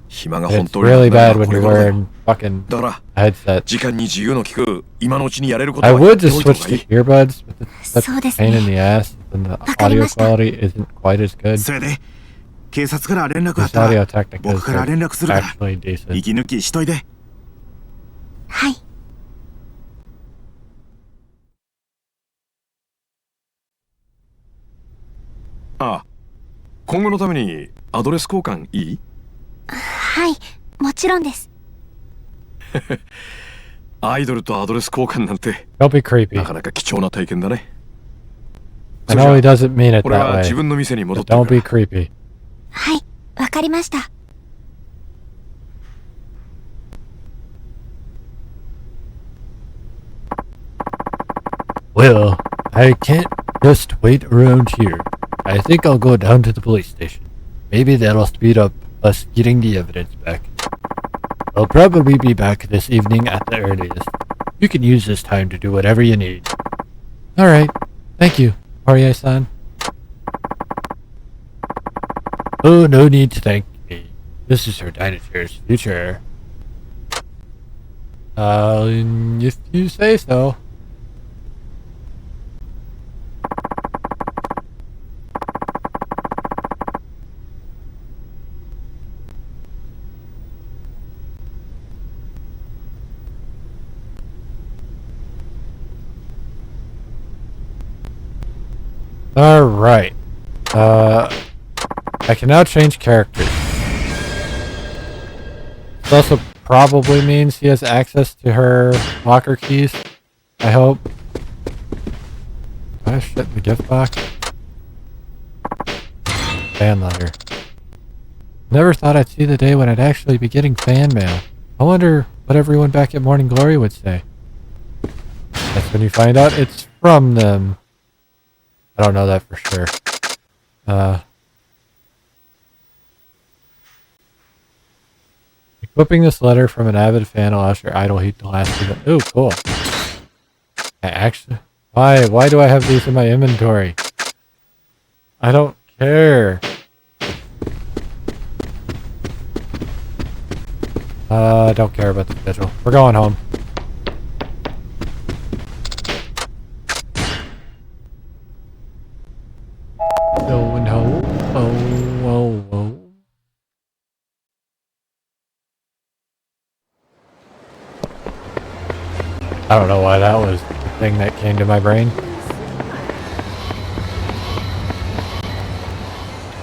暇が It's 本当に really な bad くな when る you're のはこれからだ。 wearing fucking だから headset. 時間に自由の利く今のうちにやれること I はやっ would て just おいた switch 方がい to い。 earbuds, but it's such そうです a pain ね。 in the ass, and the わかり audio ました。 quality isn't quite as good. それで警察から連絡あっ This た audio ら Technica 僕 is から連絡するから actually decent. 息抜きしといて。はい。ああ、今後のためにアドレス交換いい？はい、もちろんです。アイドルとアドレス交換なんて Don't be creepy. なかなか貴重な体験だね。 I know he doesn't mean it 俺 that は自 way, 分の店に戻 but ってる don't か be ら。 creepy. はい、わかりました。Well, I can't just wait around here. I think I'll go down to the police station. Maybe that'll speed up us getting the evidence back. I'll probably be back this evening at the earliest. You can use this time to do whatever you need. Alright. Thank you, Horie-san. Oh, no need to thank me. This is her Dynachair's future. If you say so. Alright. I can now change characters. This also probably means he has access to her locker keys. I hope. Oh shit, in the gift box. Fan letter. Never thought I'd see the day when I'd actually be getting fan mail. I wonder what everyone back at Morning Glory would say. That's when you find out it's from them. I don't know that for sure. Equipping this letter from an avid fan allows your idle heat to last even. Ooh, cool. Why do I have these in my inventory? I don't care. Don't care about the schedule. We're going home. No. Oh. I don't know why that was the thing that came to my brain.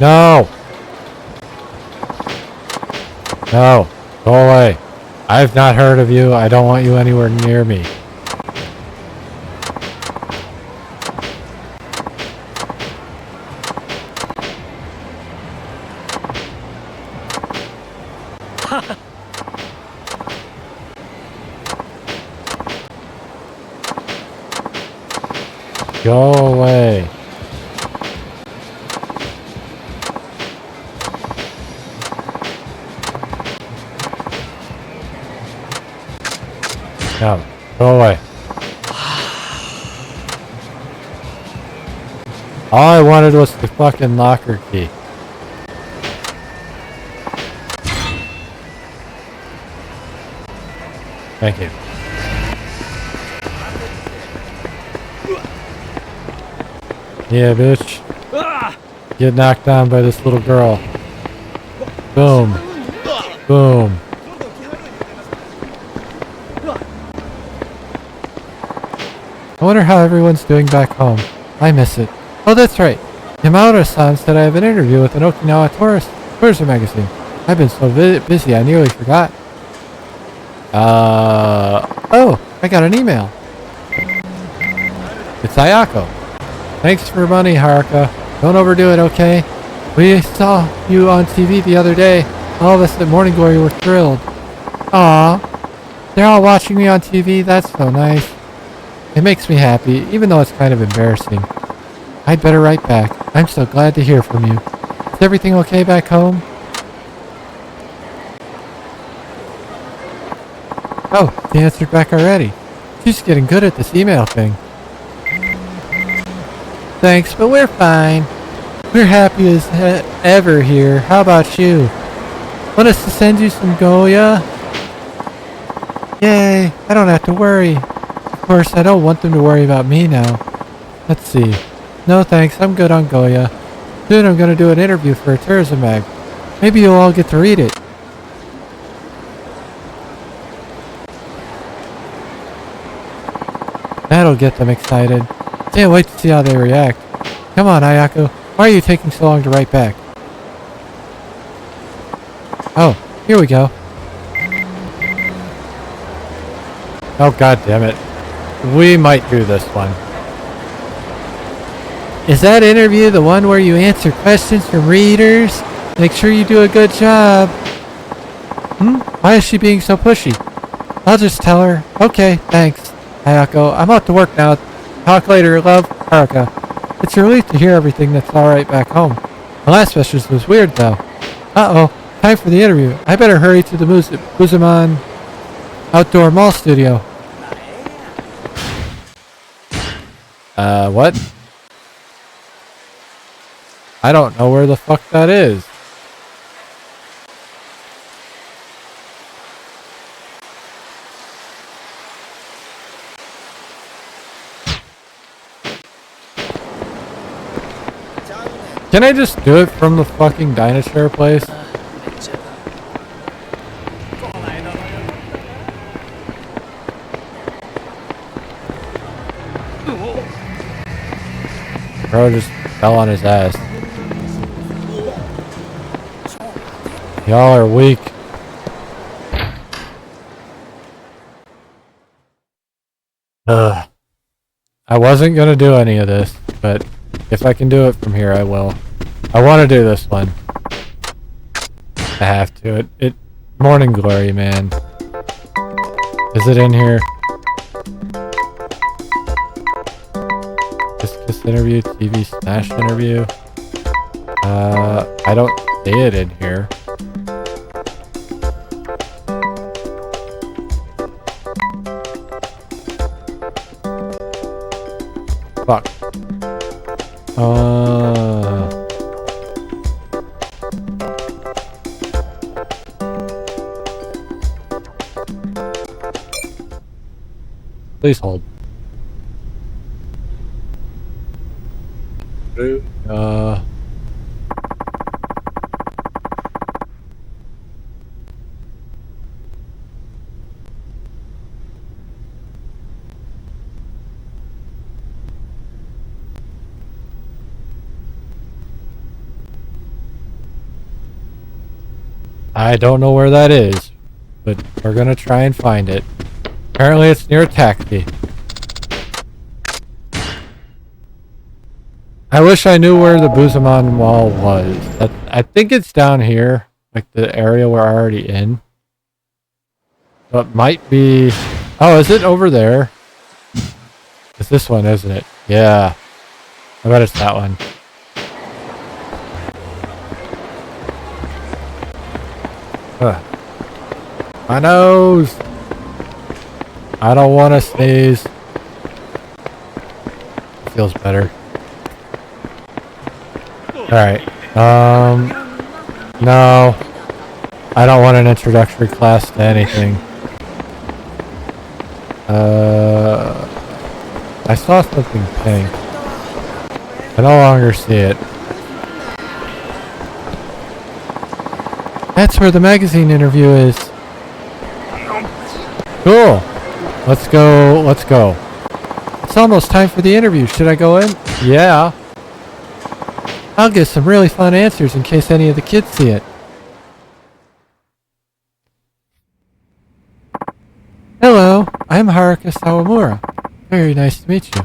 No! No! Go away. I've not heard of you. I don't want you anywhere near me. Go away. No, go away. All I wanted was the fucking locker key. Thank you. Yeah, bitch. Get knocked down by this little girl. Boom. Boom. I wonder how everyone's doing back home. I miss it. Oh, that's right. Yamada-san said I have an interview with an Okinawa tourism magazine. I've been so busy I nearly forgot. Oh, I got an email. It's Ayako. Thanks for money, Haruka. Don't overdo it, okay? We saw you on TV the other day. All of us at Morning Glory were thrilled. Aw. They're all watching me on TV. That's so nice. It makes me happy, even though it's kind of embarrassing. I'd better write back. I'm so glad to hear from you. Is everything okay back home? Oh, she answered back already. She's getting good at this email thing. Thanks, but we're fine. We're happy as ever here. How about you? Want us to send you some Goya? Yay, I don't have to worry. Of course, I don't want them to worry about me now. Let's see. No thanks, I'm good on Goya. Soon I'm going to do an interview for a tourism mag. Maybe you'll all get to read it. That'll get them excited. Can't wait to see how they react. Come on, Ayako. Why are you taking so long to write back? Oh, here we go. Oh, god damn it. We might do this one. Is that interview the one where you answer questions from readers? Make sure you do a good job. Why is she being so pushy? I'll just tell her. Okay, thanks, Ayako. I'm out to work now. Talk later, love, Haruka. It's a relief to hear everything that's alright back home. The last message was weird, though. Uh-oh, time for the interview. I better hurry to the Buzuman Outdoor Mall Studio. What? I don't know where the fuck that is. Can I just do it from the fucking Dinosaur place? Bro, just fell on his ass. Y'all are weak. Ugh. I wasn't gonna do any of this, but if I can do it from here, I will. I want to do this one. I have to. It Morning Glory, man. Is it in here? Kiss interview, TV Smash interview. I don't see it in here. Fuck. Please hold. I don't know where that is, but we're gonna try and find it. Apparently it's near a taxi. I wish I knew where the Buzamon Mall was. I think it's down here, like the area we're already in. So it might be... Oh, is it over there? It's this one, isn't it? Yeah. I bet it's that one. My nose! I don't want to sneeze. Feels better. Alright. No. I don't want an introductory class to anything. I saw something pink. I no longer see it. That's where the magazine interview is. Cool. Let's go. Let's go. It's almost time for the interview. Should I go in? Yeah. I'll get some really fun answers in case any of the kids see it. Hello, I'm Haruka Sawamura. Very nice to meet you.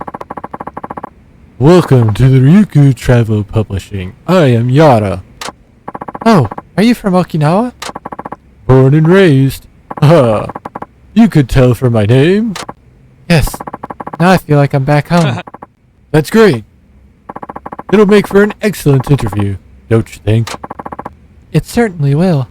Welcome to the Ryukyu Travel Publishing. I am Yara. Oh, are you from Okinawa? Born and raised. You could tell from my name. Yes, now I feel like I'm back home. That's great. It'll make for an excellent interview, don't you think? It certainly will.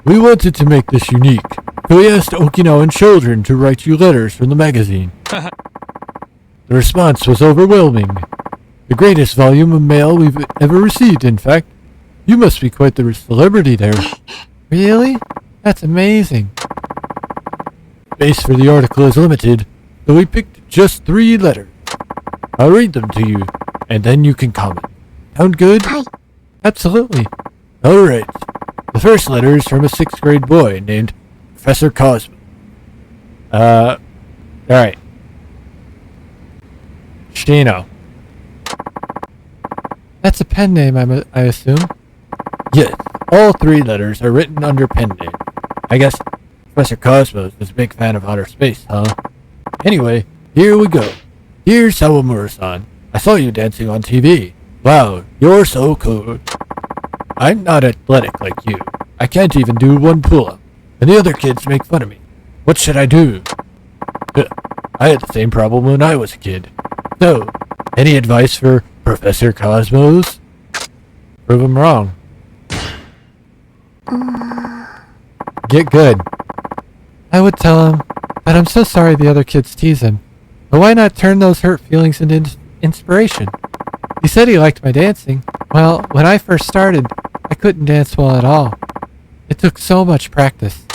We wanted to make this unique, so we asked Okinawan children to write you letters from the magazine. The response was overwhelming. The greatest volume of mail we've ever received, in fact. You must be quite the celebrity there. Really? That's amazing. Space for the article is limited, so we picked just 3 letters. I'll read them to you, and then you can comment. Sound good? Hi. Absolutely. Alright. The first letter is from a 6th grade boy named Professor Cosmo. Alright. Shino. That's a pen name, I assume? Yes, all 3 letters are written under pen name. I guess Professor Cosmos is a big fan of outer space, huh? Anyway, here we go. Dear Sawamura-san, I saw you dancing on TV. Wow, you're so cool. I'm not athletic like you. I can't even do 1 pull-up, and the other kids make fun of me. What should I do? I had the same problem when I was a kid. So, any advice for Professor Cosmos? Prove him wrong. Get good. I would tell him that I'm so sorry the other kids tease him, but why not turn those hurt feelings into inspiration? He said he liked my dancing. Well, when I first started, I couldn't dance well at all. It took so much practice.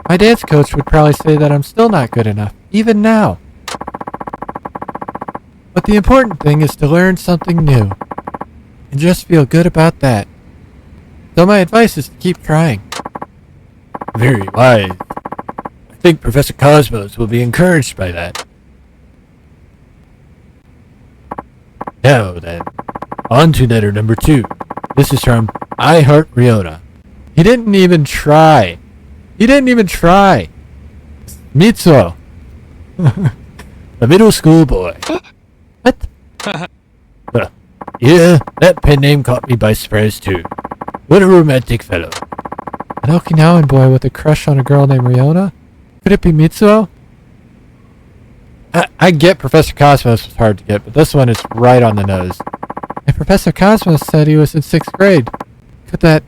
My dance coach would probably say that I'm still not good enough, even now. But the important thing is to learn something new, and just feel good about that. So my advice is to keep trying. Very wise. I think Professor Cosmos will be encouraged by that. Now then, on to letter number 2. This is from I Heart Riona. He didn't even try. Mitsuo. A middle school boy. What? Well, yeah, that pen name caught me by surprise too. What a romantic fellow. An Okinawan boy with a crush on a girl named Riona? Could it be Mitsuo? I get Professor Cosmos was hard to get, but this one is right on the nose. And Professor Cosmos said he was in 6th grade. Could that...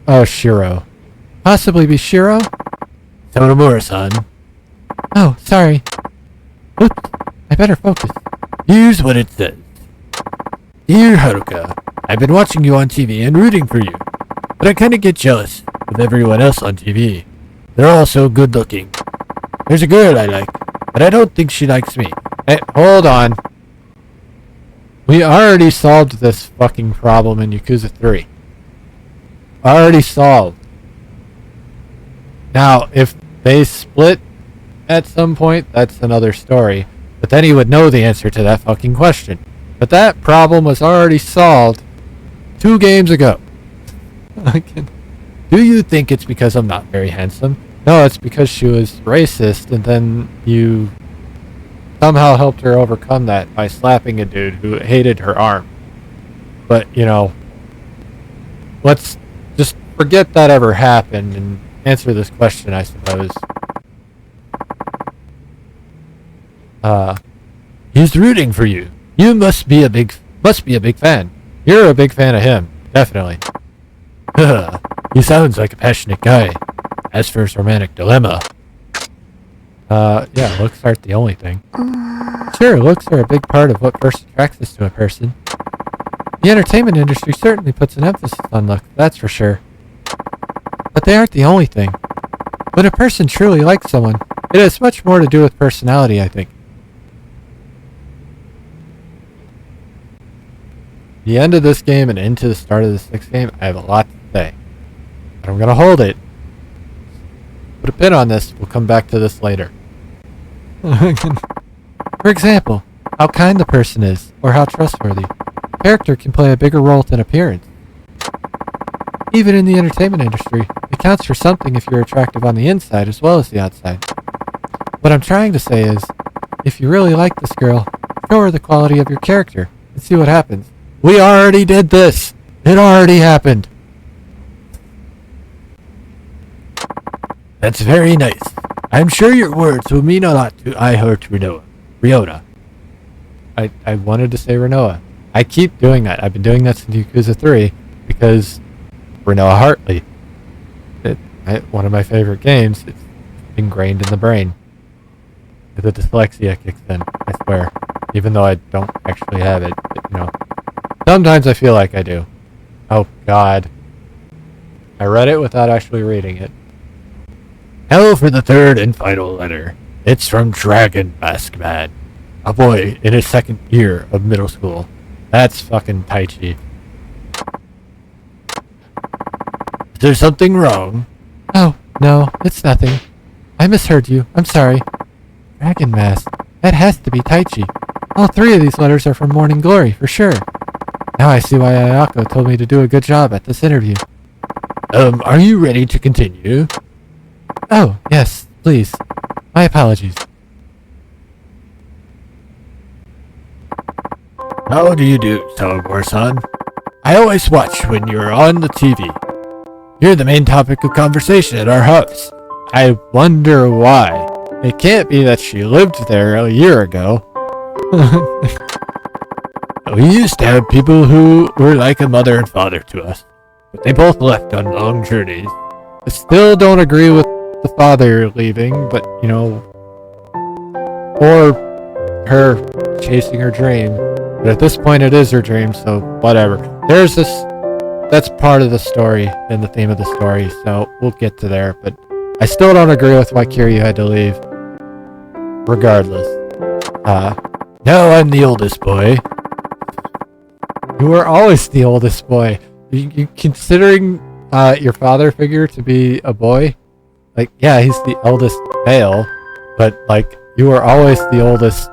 Oh, Shiro. Possibly be Shiro? Sonomura-san. Oh, sorry. Oops, I better focus. Here's what it says. Dear Haruka, I've been watching you on TV and rooting for you, but I kinda get jealous of everyone else on TV. They're all so good looking. There's a girl I like, but I don't think she likes me. Hey, hold on. We already solved this fucking problem in Yakuza 3. Already solved. Now, if they split at some point, that's another story. But then he would know the answer to that fucking question. But that problem was already solved 2 games ago. Do you think it's because I'm not very handsome? No, it's because she was racist, and then you somehow helped her overcome that by slapping a dude who hated her arm. But, you know, let's just forget that ever happened and answer this question, I suppose. He's rooting for you. You must be a big fan. You're a big fan of him, definitely. He sounds like a passionate guy. As for his romantic dilemma, yeah, looks aren't the only thing. Sure, looks are a big part of what first attracts us to a person. The entertainment industry certainly puts an emphasis on looks, that's for sure. But they aren't the only thing. When a person truly likes someone, it has much more to do with personality, I think. The end of this game and into the start of the 6th game, I have a lot to say. But I'm gonna hold it. Put a pin on this, we'll come back to this later. For example, how kind the person is, or how trustworthy. Character can play a bigger role than appearance. Even in the entertainment industry, it counts for something if you're attractive on the inside as well as the outside. What I'm trying to say is, if you really like this girl, show her the quality of your character, and see what happens. We already did this! It already happened! That's very nice. I'm sure your words will mean a lot to I Heart Riona. I wanted to say Renoa. I keep doing that. I've been doing that since Yakuza 3 because Renoa Hartley. One of my favorite games. It's ingrained in the brain. The dyslexia kicks in, I swear. Even though I don't actually have it. But, you know. Sometimes I feel like I do. Oh, God. I read it without actually reading it. Now for the 3rd and final letter. It's from Dragon Mask Man. A boy in his 2nd year of middle school. That's fucking Taichi. Is there something wrong? Oh, no, it's nothing. I misheard you. I'm sorry. Dragon Mask. That has to be Taichi. All 3 of these letters are from Morning Glory, for sure. Now I see why Ayako told me to do a good job at this interview. Are you ready to continue? Oh, yes, please. My apologies. How do you do, Sawamura-san? I always watch when you're on the TV. You're the main topic of conversation at our house. I wonder why. It can't be that she lived there a year ago. We used to have people who were like a mother and father to us, but they both left on long journeys. I still don't agree with the father leaving, but, you know, or her chasing her dream. But at this point it is her dream, so whatever. There's this, that's part of the story and the theme of the story, so we'll get to there, but I still don't agree with why Kiryu had to leave. Regardless. Now I'm the oldest boy. You were always the oldest boy. You considering your father figure to be a boy? like, yeah, he's the eldest male, but like, you were always the oldest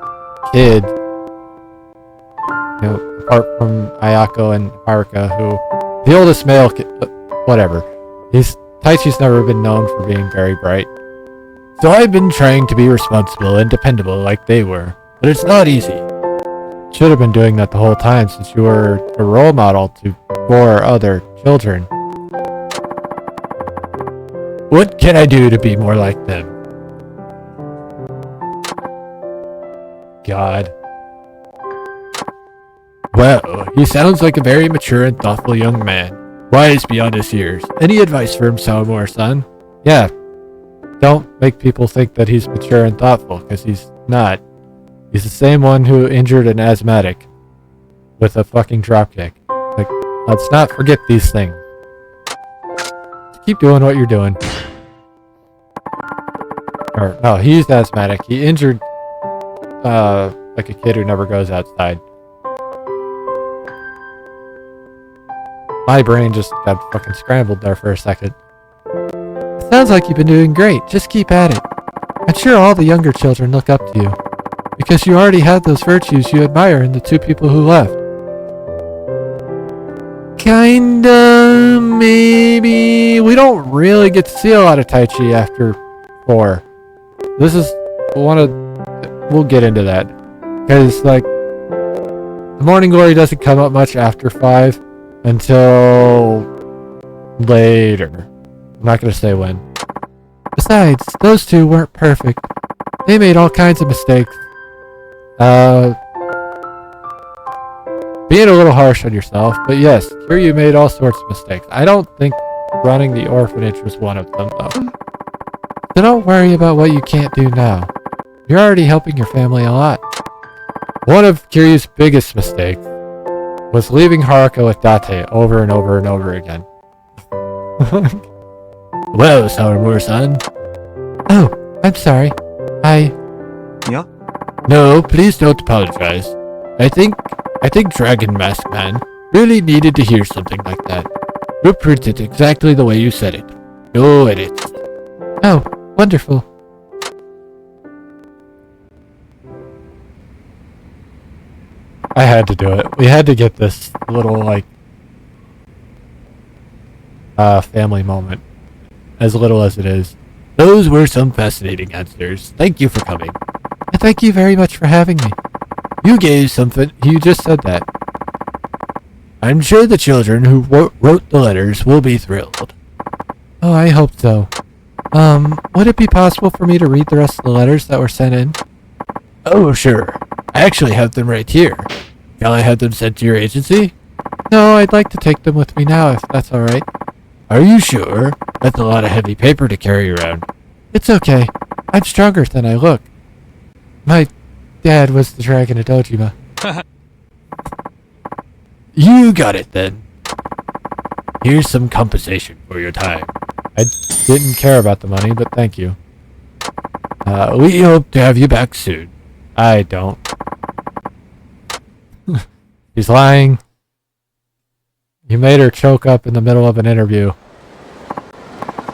kid, you know, apart from Ayako and Haruka, who, the oldest male kid, whatever. Taichi's never been known for being very bright. So I've been trying to be responsible and dependable like they were, but it's not easy. Should have been doing that the whole time since you were a role model to 4 other children. What can I do to be more like them? God. Well, he sounds like a very mature and thoughtful young man. Wise beyond his years. Any advice for him, Sawamura-san? Yeah. Don't make people think that he's mature and thoughtful, because he's not. He's the same one who injured an asthmatic with a fucking dropkick. Like, let's not forget these things. Keep doing what you're doing. Or, no, he's asthmatic. He injured, like a kid who never goes outside. My brain just got fucking scrambled there for a second. Sounds like you've been doing great. Just keep at it. I'm sure all the younger children look up to you. Because you already had those virtues you admire in the 2 people who left. Kinda, maybe. We don't really get to see a lot of Taichi after 4. This is one of... We'll get into that. Because, like, the Morning Glory doesn't come up much after 5 until later. I'm not going to say when. Besides, those 2 weren't perfect. They made all kinds of mistakes. Being a little harsh on yourself, but yes, Kiryu made all sorts of mistakes. I don't think running the orphanage was one of them, though. So don't worry about what you can't do now. You're already helping your family a lot. One of Kiryu's biggest mistakes was leaving Haruka with Date over and over and over again. Well, Sawamura-san. Oh, I'm sorry. Yeah? No, please don't apologize. I think Dragon Mask Man really needed to hear something like that. You'll print it exactly the way you said it. No edits. Oh, wonderful. I had to do it. We had to get this little, like, family moment. As little as it is. Those were some fascinating answers. Thank you for coming. And thank you very much for having me. You gave something. You just said that. I'm sure the children who wrote the letters will be thrilled. Oh, I hope so. Would it be possible for me to read the rest of the letters that were sent in? Oh, sure. I actually have them right here. Shall I have them sent to your agency? No, I'd like to take them with me now, if that's alright. Are you sure? That's a lot of heavy paper to carry around. It's okay. I'm stronger than I look. My dad was the Dragon of Dojima. You got it then. Here's some compensation for your time. I didn't care about the money, but thank you. We hope to have you back soon. I don't. He's lying. You made her choke up in the middle of an interview.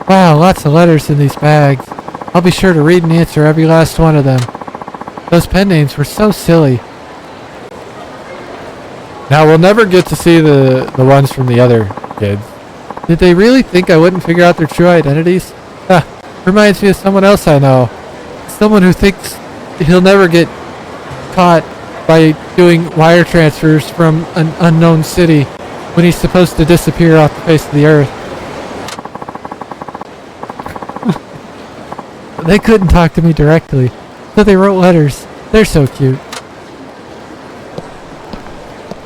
Wow, lots of letters in these bags. I'll be sure to read and answer every last one of them. Those pen names were so silly. Now, we'll never get to see the ones from the other kids. Did they really think I wouldn't figure out their true identities? Reminds me of someone else I know. Someone who thinks he'll never get caught by doing wire transfers from an unknown city when he's supposed to disappear off the face of the earth. They couldn't talk to me directly, so they wrote letters. They're so cute.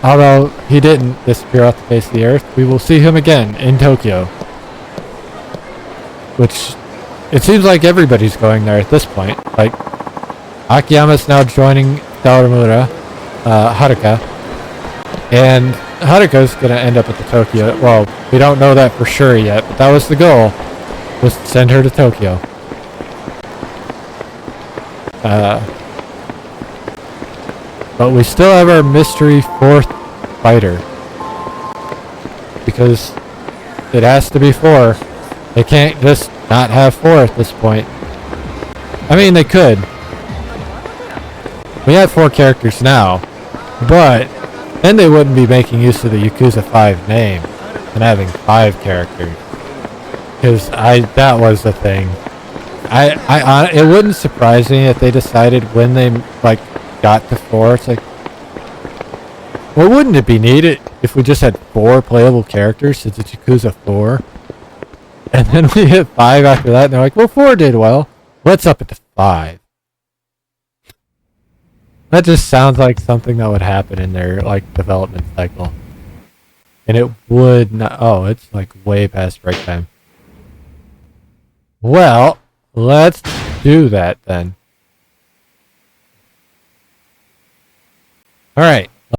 Although he didn't disappear off the face of the earth, we will see him again in Tokyo. Which, it seems like everybody's going there at this point. Like, Akiyama's now joining Sawamura, Haruka, and Haruka's gonna end up at the Tokyo. Well, we don't know that for sure yet, but that was the goal, was to send her to Tokyo. But we still have our mystery 4th fighter. Because it has to be 4. They can't just not have 4 at this point. I mean, they could. We have 4 characters now, but then they wouldn't be making use of the Yakuza 5 name and having 5 characters. Because that was the thing. It wouldn't surprise me if they decided when they like got to 4. It's like, well, wouldn't it be needed if we just had 4 playable characters since it's Yakuza 4? And then we hit 5 after that, and they're like, well, 4 did well. Let's up it to 5. That just sounds like something that would happen in their like development cycle. And it would not. Oh, it's like way past break time. Well, let's do that then. Alright.